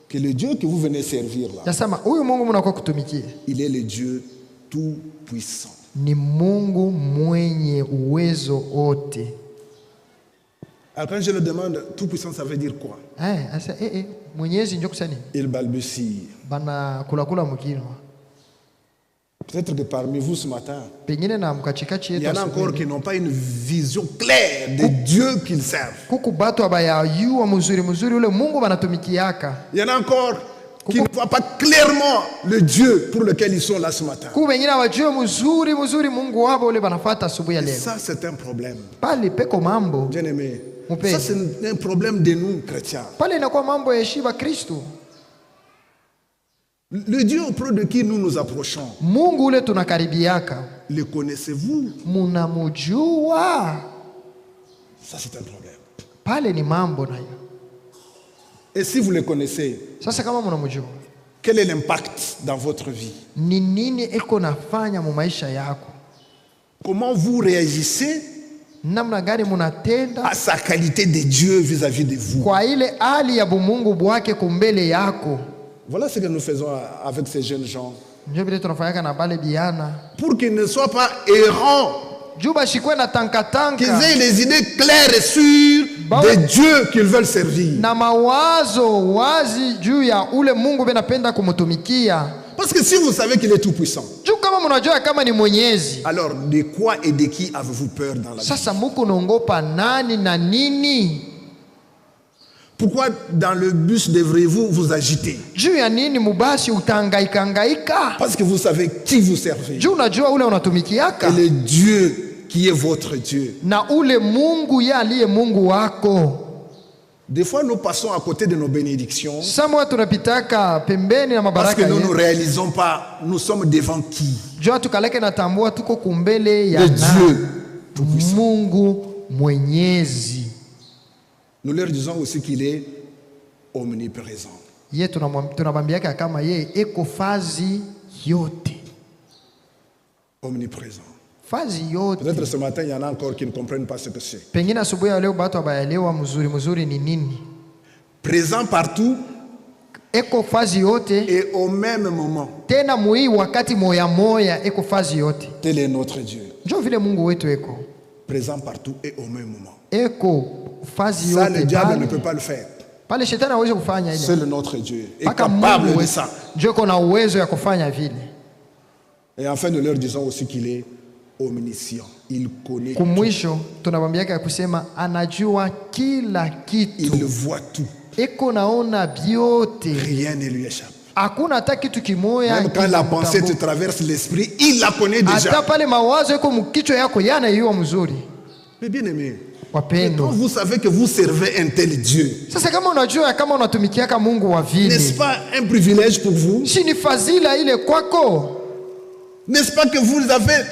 Que le Dieu que vous venez servir là, Yasema huyu Mungu mnakuwa kutumikia il est le Dieu tout-puissant. ni Mungu mwenye uwezo wote. Alors quand je le demande, tout-puissant, ça veut dire quoi? Asa mwenyezi ndio kusani Il balbutie. bana kula mkino. Peut-être que parmi vous ce matin, Pengine na mkachikachi il yetu y en a encore asubuhi, qui n'ont pas une vision claire de Dieu qu'ils servent. kuku batu abayayua mzuri ule Mungu banatumikiaka. Il y en a encore qui ne voient pas clairement le Dieu pour lequel ils sont là ce matin. Kuku wengine hawajue mzuri Mungu wao ule banafata asubuhi ya Et leo. ça, c'est un problème. Pale peko mambo. Bien aimé, Mon père. ça c'est un problème de nous chrétiens. Pale inakuwa mambo ya heshima Kristo. Le Dieu auprès de qui nous nous approchons, Mungu ule tunakaribiaka, le connaissez-vous? munamujua? Ça c'est un problème. Pale ni mambo nayo. Et si vous le connaissez, Sasa kama munamujua, quel est l'impact dans votre vie? ni nini eko nafanya mu maisha yako? Comment vous réagissez Namna gani munatenda à sa qualité de Dieu vis-à-vis de vous? kwa ile hali ya bumungu bwake kumbele yako? Voilà ce que nous faisons avec ces jeunes gens. Ndio vile tunafanyaka na bale biana. Pour qu'ils ne soient pas errants, Juba shikwe na qu'ils tanka aient les idées claires et sûres de Dieu qu'ils veulent servir. na mawazo wazi juu ya ule Mungu benapenda kumutumikia. Parce que si vous savez qu'il est tout puissant, Juu kama munajua kama ni mwenyezi, alors de quoi et de qui avez-vous peur dans la vie? sasa muko naongopa nani na nini? Pourquoi dans le bus devriez-vous vous agiter? Juu ya nini mubasi utangaika? Parce que vous savez qui vous servez. Juu unajua ule Et unatumikiaka le Dieu qui est votre Dieu. na ule Mungu ya aliye Mungu wako. Des fois, nous passons à côté de nos bénédictions Samwa tunapitaka pembeni na parce mabaraka que nous ne yetu. réalisons pas, nous sommes devant qui? Jua tukaleke na tambua tuko kumbele ya Le nani? Dieu tout-puissant. Mungu mwenyezi. Nous leur disons aussi qu'il est omniprésent. Ye tunamwambiaka kama ye eko fazi yote. Omniprésent. fazi yote. Peut-être ce matin, il y en a encore qui ne comprennent pas ce que c'est. Pengine asubuhi ya leo batu abaelewa mzuri ni nini. Présent partout Eko fazi yote et au même moment. tena mui wakati moya eko fazi yote. Tel est notre Dieu. Njo vile Mungu wetu eko. Présent partout et au même moment. Eko fazi Ça, yote le diable pale. ne peut pas le faire. Pale shetani hawezi kufanya ile. Seul notre Dieu est Paka capable Mungu de wetu ça. njo eko na uwezo ya kufanya vile. Et enfin, nous leur disons aussi qu'il est omniscient. Il connaît tout. Kumwisho tunamwambiaka ya kusema anajua kila Il kitu. voit tout. Eko naona byote. Rien ne lui échappe. Hakuna hata kitu kimoya. Même quand la pensée te traverse l'esprit, il la connaît déjà. Hata pale mawazo yako mkichwa yako yanaiwa mzuri. Mais bien aimé, Wapendwa. quand vous savez que vous servez un tel Dieu, Sasa kama unajua kama unatumikiaka Mungu wa n'est-ce vile. pas un privilège pour vous? Si ni fadhila ile kwako. N'est-ce pas que vous avez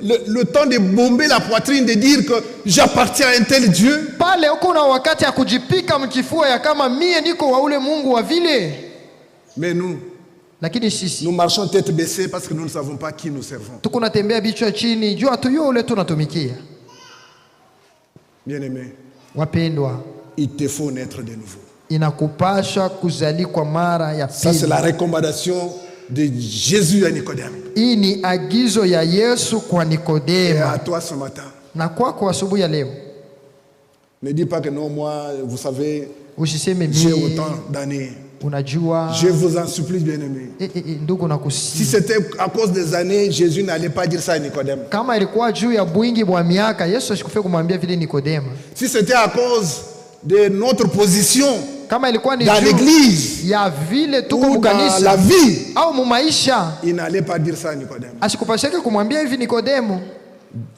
le temps de bomber la poitrine, de dire que j'appartiens à un tel Dieu? Pale uko na wakati ya kujipika mkifua ya kama mie niko wa ule Mungu wa vile. Mais nous, Lakini sisi nous marchons tête baissée parce que nous ne savons pas qui nous servons. tuko natembea bichwa chini juu hatujui ule tunatumikia. Bien-aimé, Wapendwa, il te faut naître de nouveau. inakupasha kuzalikwa mara ya Ça, c'est pili. la recommandation de Jésus à Nicodème. Hii ni agizo ya Yesu kwa Et à Nikodema toi ce matin. na kwako asubuhi ya leo. Ne dis pas que non, moi, vous savez, Usiseme j'ai mimi autant d'années. unajua. Je vous en supplie, bien-aimé. Ndugu Si nakusihi. c'était à cause des années, Jésus n'allait pas dire ça à Nicodème. Kama ilikuwa juu ya bwingi bwa miaka, Yesu asikufia kumwambia vile Nikodema. Si c'était à cause de notre position Kama ilikuwa ni dans juu l'église ya vile tuko ou dans la mukanisa vie, au mumaisha, il n'allait pas dire ça à Nicodème. asikupashake kumwambia hivi Nikodemo.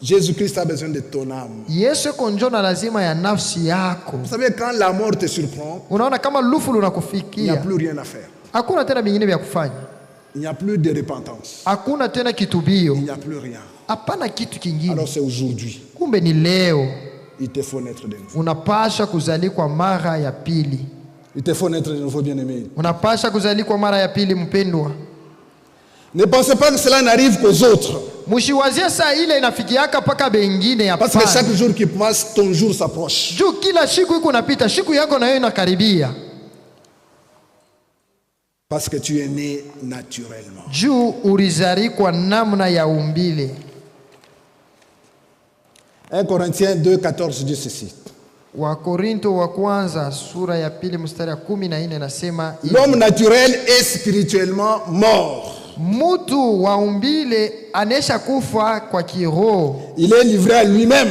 Jésus-Christ a besoin de ton âme. Yesu eko njo na lazima ya nafsi yako. Vous savez, quand la mort te surprend, Unaona kama lufu il n'y a lunakufikia, plus rien à faire. hakuna tena vingine vya kufanya, Il n'y a plus de repentance. hakuna tena kitubio, Il n'y a plus rien. hapana kitu kingine. Alors c'est aujourd'hui. Kumbe ni leo Il te faut naître de nouveau. unapasha kuzalikwa mara ya pili. Il te faut naître de nouveau, bien-aimé. Unapasha kuzalikwa mara ya pili, mpendwa. Ne pensez pas que cela n'arrive qu'aux autres. Mushiwazie saa ile inafikiaka paka bengine ya Parce que pale. chaque jour qui passe, ton jour s'approche. Juu kila siku iko napita, siku yako nayo inakaribia. Parce que tu es né naturellement. Juu ulizalikwa namna ya umbile. 1 Corinthiens 2, 14 dit ceci. Wakorinto wa kwanza sura ya pili mstari ya 14 nasema hivi. L'homme naturel est spirituellement mort. Mutu wa umbile anesha kufa kwa kiroho. Il est livré à lui-même.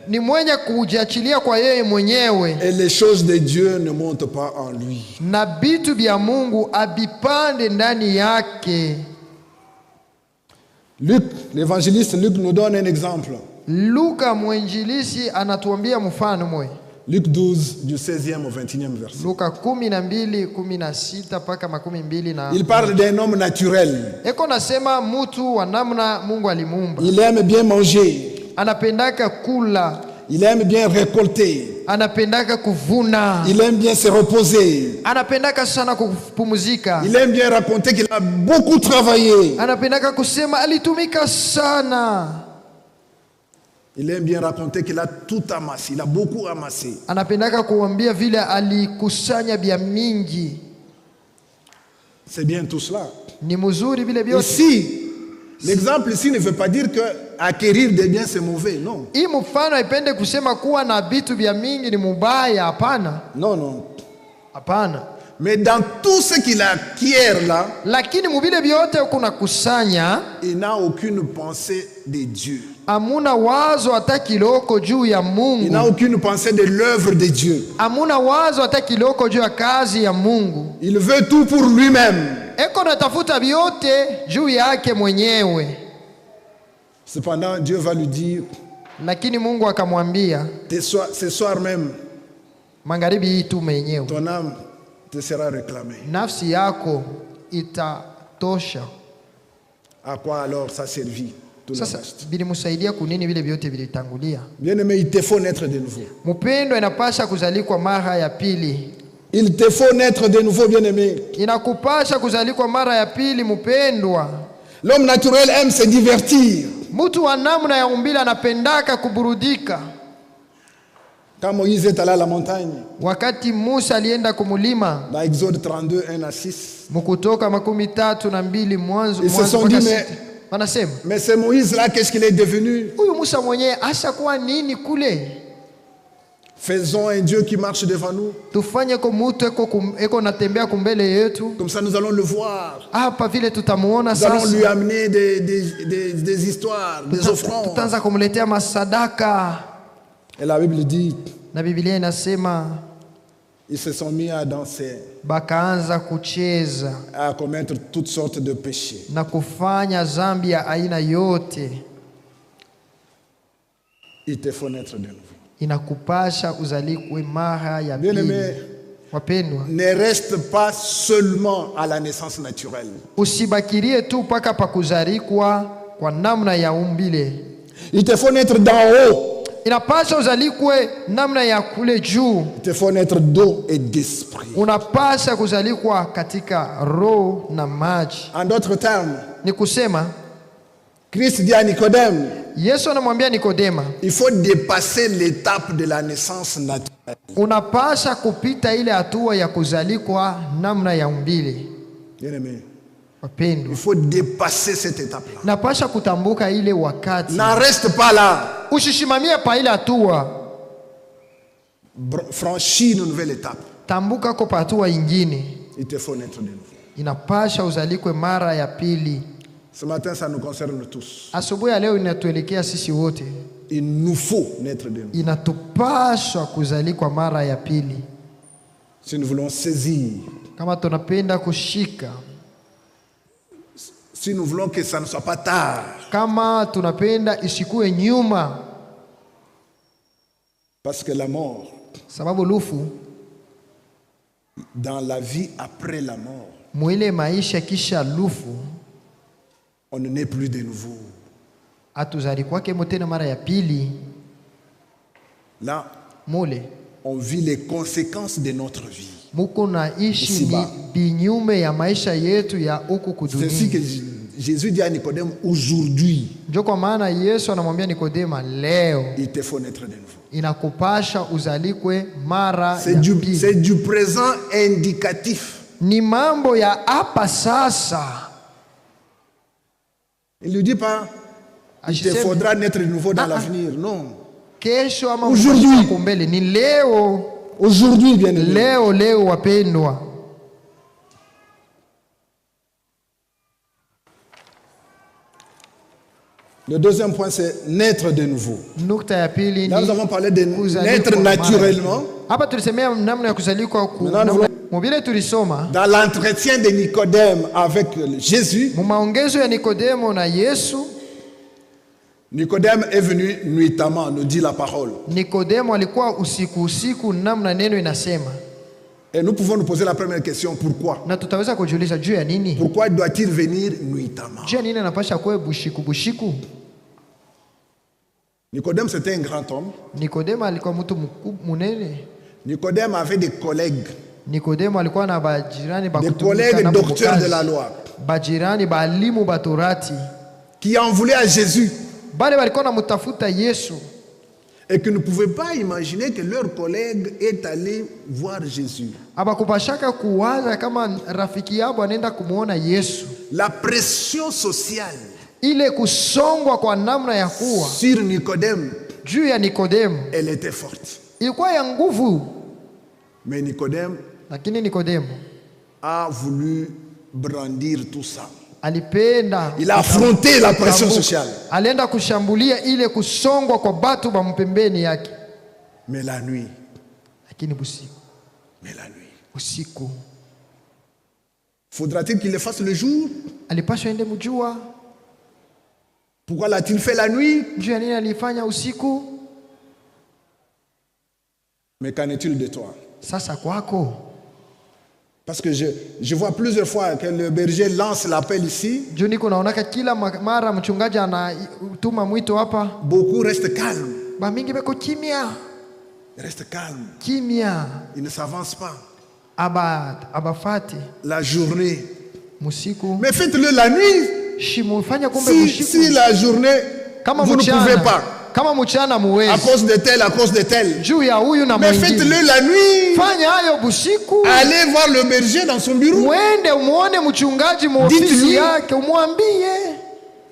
Ni mwenye kujiachilia kwa yeye mwenyewe. Et les choses de Dieu ne montent pas en lui. Na bitu bya Mungu abipande ndani yake. Luc, l'évangéliste Luc nous donne un exemple. Luka mwenjilisi anatuambia mfano mwe. Luc 12, du 16e au 21e verset. Luka 12:16 mpaka 12 na. Il parle d'un homme naturel. Eko nasema mutu wa namna Mungu alimuumba. Il aime bien manger. Anapendaka kula. Il aime bien récolter. Anapendaka kuvuna. Il aime bien se reposer. Anapendaka sana kupumzika. Il aime bien raconter qu'il a beaucoup travaillé. Anapendaka kusema alitumika sana. Il aime bien raconter qu'il a tout amassé. Il a beaucoup amassé. Anapendaka kuambia vile alikusanya bia mingi. C'est bien tout cela. Ni mzuri vile vyote. Ici, l'exemple ici ne veut pas dire que acquérir des biens c'est mauvais. Non. Hii mfano haipende kusema kuwa na vitu vya mingi ni mubaya, hapana. Non, non. Hapana. Mais dans tout ce qu'il acquiert là, Lakini mubile vyote kuna kusanya, il n'a aucune pensée de Dieu. amuna wazo hata kiloko juu ya Mungu. Il n'a aucune pensée de l'œuvre de Dieu. Amuna wazo hata kiloko juu ya kazi ya Mungu. Il veut tout pour lui-même. Eko natafuta vyote juu yake mwenyewe. Cependant, Dieu va lui dire, Lakini Mungu akamwambia, ce soir même, magharibi hii tu mwenyewe, ton âme te sera réclamée. nafsi yako itatosha. À quoi alors ça servit tout le Sasa reste? bilimsaidia kunini vile vyote vilitangulia? Bien-aimé, il te faut naître de nouveau. Mpendo, inapasha kuzalikwa mara ya pili. Il te faut naître de nouveau, bien-aimé. Inakupasha kuzalikwa mara ya pili, mpendwa. L'homme naturel aime se divertir. Mtu wa namna ya umbile anapendaka kuburudika. Quand Moïse est allé à la montagne, Wakati Musa alienda kumulima, dans Exode 32, 1 à 6, Mkutoka 32 mwanzo ils se sont mpaka dit, 6. Wanasema, mais ce Moïse-là, qu'est-ce qu'il est devenu? huyu Musa mwenyewe ashakuwa nini kule? Faisons un Dieu qui marche devant nous. Tufanye kwa mtu eko natembea kumbele yetu. Comme ça, nous allons le voir. Hapa vile tutamuona Nous allons sasa. lui amener des histoires, des offrandes. Tutaanza kumletea masadaka. Et la Bible dit, Na Biblia inasema ils se sont mis à danser, bakaanza kucheza à commettre toutes sortes de péchés. na kufanya zambi ya aina yote. Il te faut naître de nouveau. Inakupasha uzalikwe mara ya Bien-aimé, pili. Wapendwa, ne reste pas seulement à la naissance naturelle. usibakirie tu paka pa kuzalikwa kwa namna ya umbile. Il te faut naître d'en haut. Inapasha uzalikwe namna ya kule juu. Il te faut naître d'eau et d'esprit. Unapasha kuzalikwa katika roho na maji. En d'autres termes, Ni kusema Christ dit à Nicodème, Yesu anamwambia Nikodema, il faut dépasser l'étape de la naissance naturelle. unapasha kupita ile hatua ya kuzalikwa namna ya umbile. Bien-aimé, Wapendwa, il faut dépasser cette étape-là. napasha kutambuka ile wakati. N'en reste pas là. Usishimamie pa ile hatua. Franchis une nouvelle étape. Tambuka kwa hatua ingine. Il te faut naître de nouveau. Inapasha uzalikwe mara ya pili. Ce matin, ça nous concerne tous. Asubuhi ya leo inatuelekea sisi wote. Il nous faut naître de nouveau. Inatupaswa kuzalikwa mara ya pili. Si nous voulons saisir, Kama tunapenda kushika, si nous voulons que ça ne soit pas tard, kama tunapenda isikue nyuma, parce que la mort, sababu lufu dans la vie après la mort, mwile maisha kisha lufu, on ne naît plus de nouveau. atuzalikwake tena mara ya pili. Là, Mule on vit les conséquences de notre vie. muko naishi Ici-bas. binyume ya maisha yetu ya huku C'est ainsi que kudunia. Jésus dit à Nicodème, aujourd'hui, Ndio kwa maana Yesu anamwambia Nikodema, leo il te faut naître de nouveau. inakupasha uzalikwe mara C'est ya du, pili. c'est du présent indicatif. Ni mambo ya hapa sasa. Il ne lui dit pas, il te Asiseme, faudra naître de nouveau dans Ah, ah. l'avenir. Non. kesho ama Aujourd'hui. mfanyika kumbele, ni leo. Aujourd'hui, bien aimé. Leo wapendwa. Le deuxième point, c'est naître de nouveau. Nukta ya pili Là, nous ni avons parlé de kuzalikwa naître mara. naturellement. Hapa tulisemea namna ya kuzalikwa Maintenant, mubile tulisoma Dans l'entretien de Nicodème avec Jésus, mu maongezo ya Nikodemo na Yesu. Nicodème est venu nuitamment, nous dit la parole. Nikodemo alikuwa usiku namna neno inasema. Et nous pouvons nous poser la première question, pourquoi? Na tutaweza kujiuliza juu ya nini? Pourquoi doit-il venir nuitamment? Juu ya nini anapasha kuwe bushiku? Nicodème, c'était un grand homme. Nikodemo alikuwa mtu munene. Nicodème avait des collègues, Nikodemo alikuwa na bajirani des collègues na docteurs de la loi, bajirani balimu batorati. qui en voulaient à Jésus Bale walikuwa namutafuta Yesu. et qui ne pouvaient pas imaginer que leur collègue est allé voir Jésus. Abakupashaka kuwaza kama rafiki yabo anaenda kumuona Yesu. La pression sociale Ile kusongwa kwa namna ya kuwa sur Nicodème, juu ya Nikodemo elle était forte. ilikuwa ya nguvu, Mais Nicodème lakini Nikodemo a voulu brandir tout ça. alipenda, Il a affronté la pression sociale. alienda kushambulia ile kusongwa kwa batu ba mpembeni yake. Mais la nuit, Lakini busiku, usiku, faudra-t-il qu'il le fasse le jour? alipaswa ende mjua. Pourquoi l'a-t-il fait la nuit? Juu ya nini alifanya usiku? Mais qu'en est-il de toi? Sasa kwako, Parce que je vois plusieurs fois que le berger lance l'appel ici. juu niko naonaka kila mara mchungaji anatuma mwito hapa, Beaucoup restent calmes. ba mingi beko kimya Restent calmes. kimya, Ils ne s'avancent pas. abafati La journée. musiku. Mais faites-le la nuit. Shimufanya kumbe Si bushiku. la journée, Kama vous ne mchana, pouvez pas. Kama mchana À muwezi. cause de tel, à cause de tel. Juu ya huyu na Mais mwingine. faites-le la nuit. Fanya hayo busiku. Allez voir le berger dans son bureau. Mwende umuone mchungaji mu Dites-lui ofisi yake, umwambie.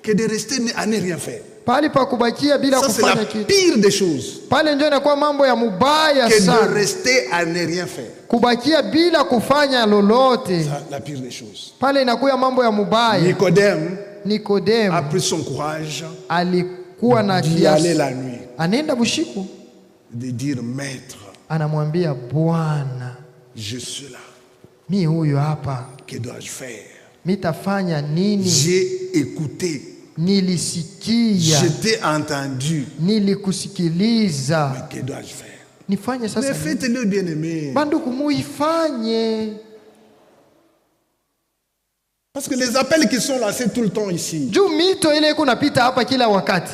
Que de rester à ne rien faire. Pali pa kubakia bila Ça, c'est la kufanya kitu. pire des choses. Pale ndio inakuwa mambo ya mubaya Que de sana. rester à ne rien faire. Kubakia bila kufanya lolote. Ça, la pire des choses. Pale inakuwa mambo ya mubaya. Nicodème Nikodemo a pris son courage alikuwa na d'y aller kiasi. la nuit. Anaenda bushiku. De dire, maître, Anamwambia Bwana, je suis là. mi huyu hapa. Que dois-je faire? Mitafanya nini? J'ai écouté. Nilisikia. Je t'ai entendu. Nilikusikiliza. Mais que dois-je faire? Nifanye Mais sasa. faites-le, bien-aimé. Banduku muifanye. Parce que les appels qui sont lancés tout le temps ici, Juu mito ile iko napita hapa kila wakati.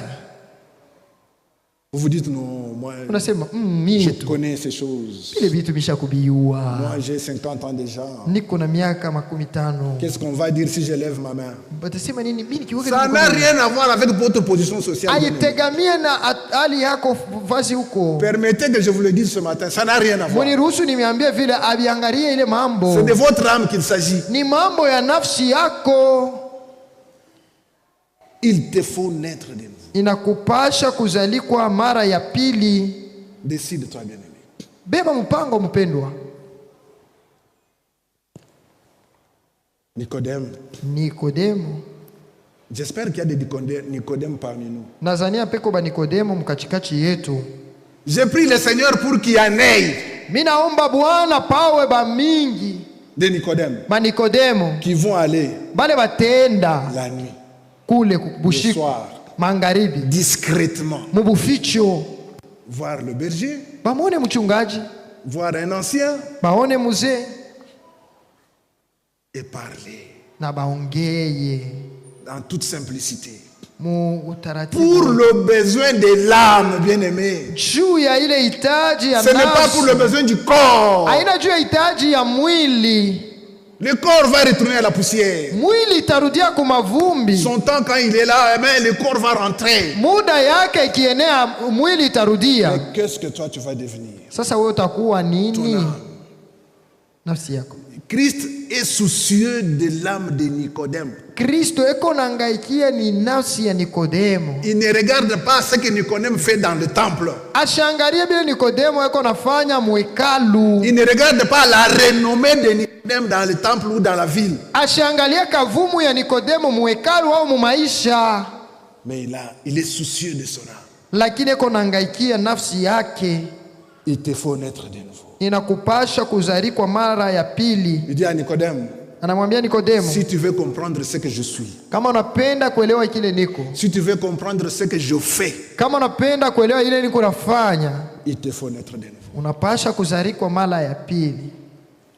vous vous dites non, moi Unasema je mito. connais ces choses. Ile vitu bishakubiwa. Moi j'ai 50 ans déjà. Niko na miaka 15. Qu'est-ce qu'on va dire si je lève ma main? Batasema nini? Mimi nikiweka Ça n'a rien à voir avec votre position sociale. bien-aimé. Aitegamie na hali yako vazi huko. Permettez que je vous le dise ce matin, ça n'a rien à voir. Mniruhusu nimeambia vile abiangalie ile mambo. C'est de votre âme qu'il s'agit. Ni mambo ya nafsi yako. Il te faut naître de nouveau. Inakupasha kuzalikwa mara ya pili. Décide-toi, bien-aimé. Beba mpango mpendwa. Nicodème, Nikodemo. j'espère qu'il y a des Nicodème parmi nous. Nazania peko ba Nikodemo mkachikachi yetu. J'ai pris le Seigneur pour qu'il y en ait Mimi naomba Bwana pawe ba mingi des Nicodème ba Nikodemo qui vont aller bale batenda la nuit, kule le bushiku soir, magharibi discrètement, mubuficho voir le berger, bamone mchungaji voir un ancien baone muzee et parler na baongeye en toute simplicité. mu Pour utaratibu le besoin de l'âme, bien-aimé. juu ya ile hitaji ya Ce n'est pas pour le nafsi, besoin du corps. haina juu ya hitaji ya mwili. Le corps va retourner à la poussière. Mwili itarudia kumavumbi. Son temps, quand il est là, eh bien, le corps va rentrer. Muda yake ikienea mwili itarudia. Mais qu'est-ce que toi tu vas devenir? Sasa wewe utakuwa nini? Ton âme. Nafsi yako. Christ est soucieux de l'âme de Nicodème. Kristo eko nangaikia ni nafsi ya Nikodemo. Il ne regarde pas ce que Nicodème fait dans le temple. Ashangalie bila Nikodemo eko nafanya mwekalu. Il ne regarde pas la renommée de Nicodème dans le temple ou dans la ville. Ashangalie kavumu ya Nikodemo mwekalu au mumaisha. Mais il est soucieux de son âme. Lakini eko nangaikia nafsi yake. Il te faut naître de nouveau. Inakupasha kuzaliwa mara ya pili. Il dit à Nicodème, Anamwambia Nikodemo, si tu veux comprendre ce que je suis, kama unapenda kuelewa kile niko, si tu veux comprendre ce que je fais, kama unapenda kuelewa ile niko nafanya, il te faut naître de nouveau. unapasha kuzaliwa mara ya pili.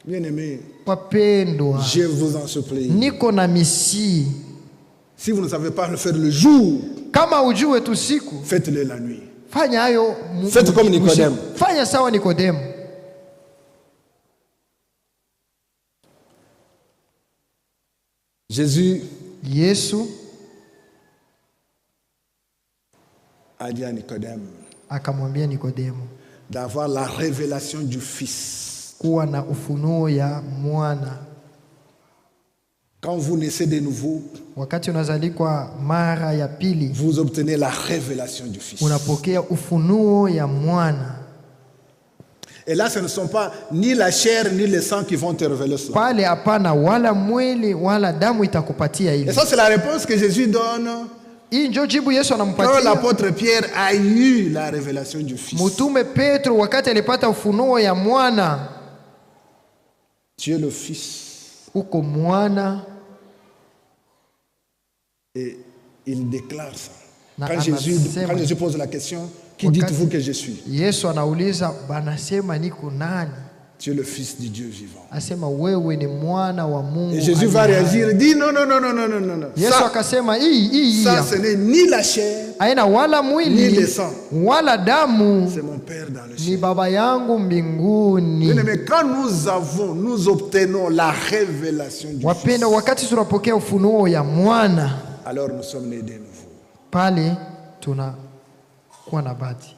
Bien-aimé, Wapendwa, je vous en supplie. niko na misi. Si vous ne savez pas le faire le jour, Kama ujue tu siku, faites-le la nuit. fanya hayo. Faites comme Nicodème. Fanya sawa Nikodemo. Jésus Yesu a dit à Nicodème akamwambia Nikodemo d'avoir la révélation du Fils. kuwa na ufunuo ya mwana. Quand vous naissez de nouveau, Wakati unazalikwa mara ya pili, vous obtenez la révélation du Fils. unapokea ufunuo ya mwana. Et là, ce ne sont pas ni la chair ni le sang qui vont te révéler cela. Pale hapana wala mwili wala damu itakupatia Et hivi. ça, c'est la réponse que Jésus donne Hii ndio jibu Yesu quand anampatia l'apôtre Pierre a eu la révélation du Fils. mtume Petro wakati alipata ufunuo ya mwana. Tu es le Fils. Uko mwana. Et il déclare ça. Na Quand Jésus pose la question, qui dites-vous que je suis? Yesu anauliza banasema niko nani? Tu es le Fils du Dieu vivant. Asema wewe ni mwana wa Mungu. Et Jésus va réagir et dit non, non, non, non, non, non, non. Yesu akasema Ça, ce n'est ni la chair, haina wala ni mwili le sang. wala damu, C'est mon Père dans le ni ciel. baba yangu mbinguni. Mais quand nous obtenons la révélation du Wapenda, Fils, wakati tunapokea ufunuo ya mwana, alors nous sommes nés de nouveau. pale tunakuwa na bahati.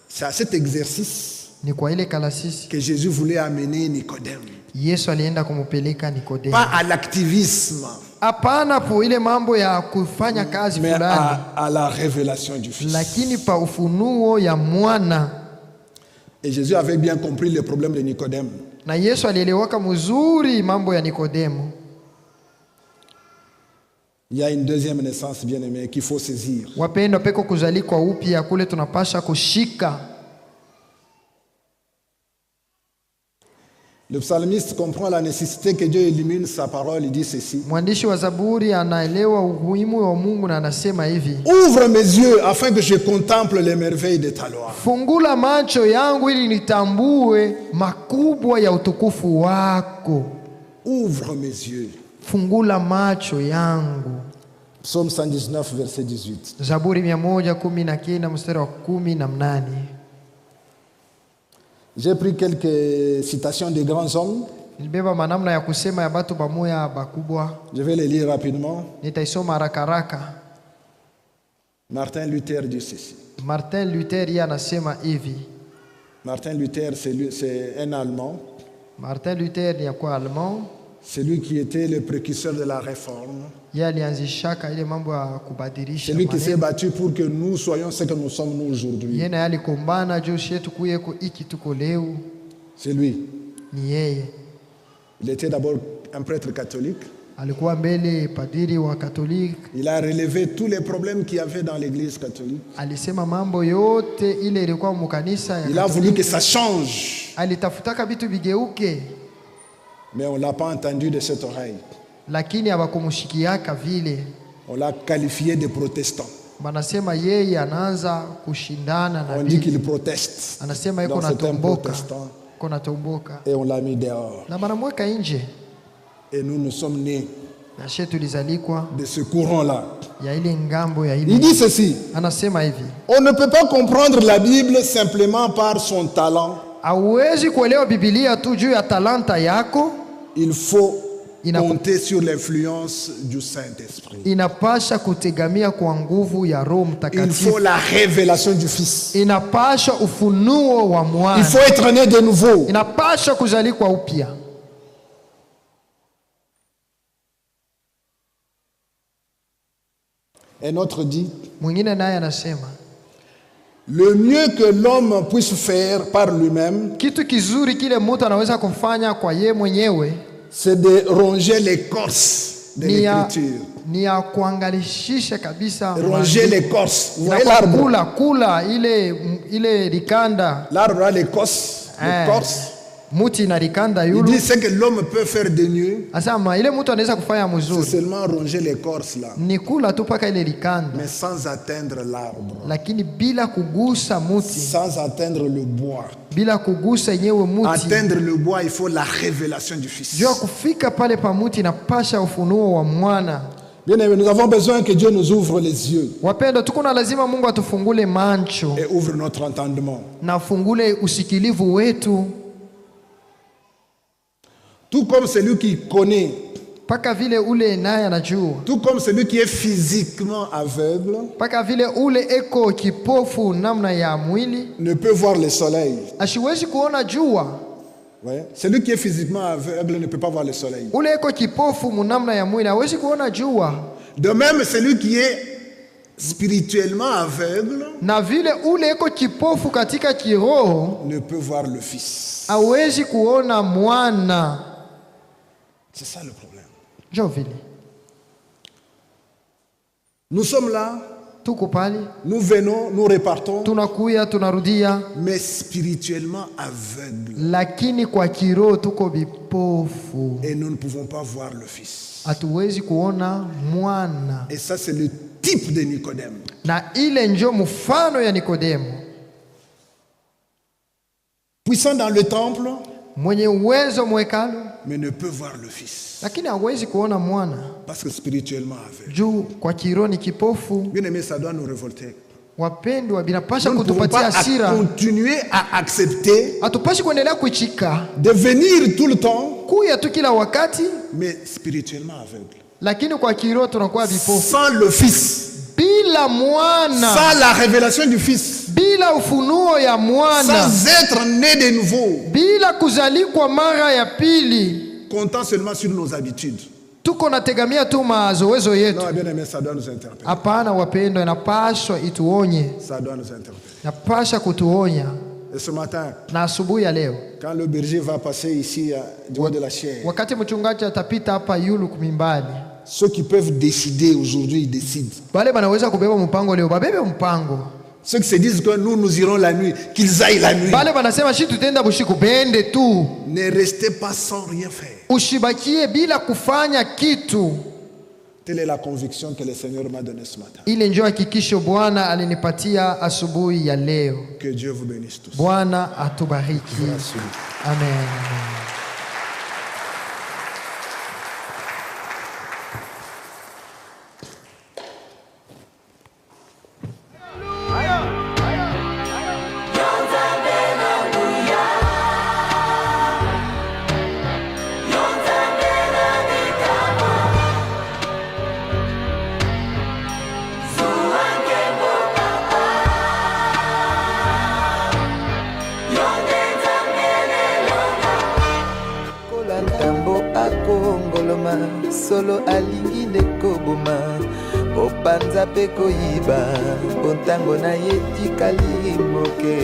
C'est à cet exercice Ni kwa ile kalasisi que Jésus voulait amener Nicodème. Yesu alienda kumupeleka Nikodemo. Pas à l'activisme, Hapana po ile mambo ya kufanya kazi mais fulani, à la révélation du Fils. lakini pa ufunuo ya mwana. Et Jésus avait bien compris le problème de Nicodème. Na Yesu alielewaka mzuri mambo ya Nikodemo. Il y a une deuxième naissance, bien-aimé, qu'il faut saisir. Wapendwa, peko kuzalikwa upya kule tunapasha kushika. Le psalmiste comprend la nécessité que Dieu illumine sa parole. Il dit ceci: Mwandishi wa Zaburi anaelewa umuhimu wa Mungu na anasema hivi: ouvre mes yeux afin que je contemple les merveilles de ta loi. Fungula macho yangu ili nitambue makubwa ya utukufu wako. Ouvre mes yeux. Fungula macho yangu. Psaume 119, verset 18. Zaburi 119 mstari wa 18. J'ai pris quelques citations des grands hommes. Nilibeba manamna ya kusema ya batu bamoya bakubwa. Je vais les lire rapidement. Nitaisoma haraka haraka. Martin Luther dit ceci. Martin Luther yeye anasema hivi. Martin Luther, c'est un Allemand. Martin Luther ni kwa Allemand. C'est lui qui était le précurseur de la réforme. Yeye alianzishaka ile mambo ya kubadilisha. C'est lui qui s'est battu pour que nous soyons ce que nous sommes nous aujourd'hui. Yeye alikumbana juu yetu kuyeko iki tuko leo. C'est lui. Ni yeye. Il était d'abord un prêtre catholique. Alikuwa mbele padiri wa Katoliki. Il a relevé tous les problèmes qu'il y avait dans l'église catholique. Alisema mambo yote ile ilikuwa mkanisa ya. Il a voulu que ça change. Alitafutaka vitu vigeuke. Mais on l'a pas entendu de cette oreille. Lakini hawakumshikiaka vile. On l'a qualifié de protestant. Banasema yeye anaanza kushindana na. On dit qu'il proteste. Anasema yuko na tomboka. Kuna tomboka. Et on l'a mis dehors. Na banamweka nje. Et nous sommes nés na shetu tulizalikwa de ce courant-là. Ya ile ngambo ya ile. Il dit ceci. Anasema hivi. On ne peut pas comprendre la Bible simplement par son talent. Hauwezi kuelewa Biblia tu juu ya talanta yako. Il faut compter sur l'influence du Saint-Esprit. Inapasha kutegamia kwa nguvu ya Roho Mtakatifu. Il faut la révélation du Fils. Inapasha ufunuo wa mwana. Il faut être né de nouveau. Inapasha kuzalikwa upya. Un autre dit, mwingine naye anasema, le mieux que l'homme puisse faire par lui-même, kitu kizuri kile mtu anaweza kufanya kwa ye mwenyewe, c'est de ronger l'écorce de l'écriture. Ni ya kuangalishisha kabisa. Ronger l'écorce. Vous voyez l'arbre? Kula ile rikanda. L'arbre a l'écorce. L'écorce. Muti na rikanda yulu. Il dit ce que l'homme peut faire de mieux. Asama ile mtu anaweza kufanya mzuri. C'est seulement ronger l'écorce là. Ni kula tu paka ile rikanda. Mais sans atteindre l'arbre. Lakini bila kugusa muti. Sans atteindre le bois. Bila kugusa yenyewe muti. Atteindre le bois, il faut la révélation du Fils. Jua kufika pale pa muti na pasha ufunuo wa mwana. Bien aimé, nous avons besoin que Dieu nous ouvre les yeux. Wapenda, tukuna lazima Mungu atufungule macho. Et ouvre notre entendement. Na fungule usikilivu wetu. Tout comme celui qui connaît. Paka vile ule naye anajua. Tout comme celui qui est physiquement aveugle. Paka vile ule eko kipofu namna ya mwili. Ne peut voir le soleil. Ashiwezi kuona jua. Ouais. Celui qui est physiquement aveugle ne peut pas voir le soleil. Ule eko kipofu munamna ya mwili hawezi kuona jua. De même, celui qui est spirituellement aveugle na vile ule eko kipofu katika kiroho ne peut voir le Fils. Hawezi kuona mwana. C'est ça le problème. Jo vile. Nous sommes là. Tuko pale. Nous venons, nous repartons. Tunakuya, tunarudia. Mais spirituellement aveugle. Lakini kwa kiroho tuko vipofu. Et nous ne pouvons pas voir le Fils. Hatuwezi kuona mwana. Et ça c'est le type de Nicodème. Na ile njo mfano ya Nikodemo. Puissant dans le temple. Mwenye uwezo mwekalu. Mais ne peut voir le Fils. Lakini hawezi kuona mwana. Parce que spirituellement aveugle. Juu kwa kiroho ni kipofu. Bien aimé, ça doit nous révolter. Wapendwa, binapasha kutupatia hasira. Nous ne pouvons pas continuer à accepter. Hatupashi kuendelea kuichika. De venir tout le temps. Kuya tu kila wakati. Mais spirituellement aveugle. Lakini kwa kiroho tunakuwa vipofu. Sans le Fils. Bila bila mwana, sans la révélation du Fils, bila ufunuo ya mwana, sans être né de nouveau, bila kuzalikwa mara ya pili, comptant seulement sur nos habitudes. tuko nategamia tu mazoezo yetu. Non, bien aimé, ça doit nous interpeller. Hapana wapendwa, inapaswa ituonye, Ça doit nous interpeller. inapaswa kutuonya. Et ce matin, Na asubuhi ya leo, quand le berger va passer ici du haut de la chair, wakati mchungaji atapita hapa yulu kumimbali, ceux qui peuvent décider aujourd'hui, ils décident. wale banaweza kubeba mpango leo, babebe mpango. Ceux qui se disent que nous irons la nuit, qu'ils aillent la nuit. Wale banasema shi tutenda bushiku, bende tu. Ne restez pas sans rien faire. Ushibakie bila kufanya kitu. Telle est la conviction que le Seigneur m'a donnée ce matin. Ile ndio hakikisho Bwana alinipatia asubuhi ya leo. Que Dieu vous bénisse tous. Bwana atubariki. Amen. solo alingi ndekoboma opanza pe koyiba ontango na ye tikali moke.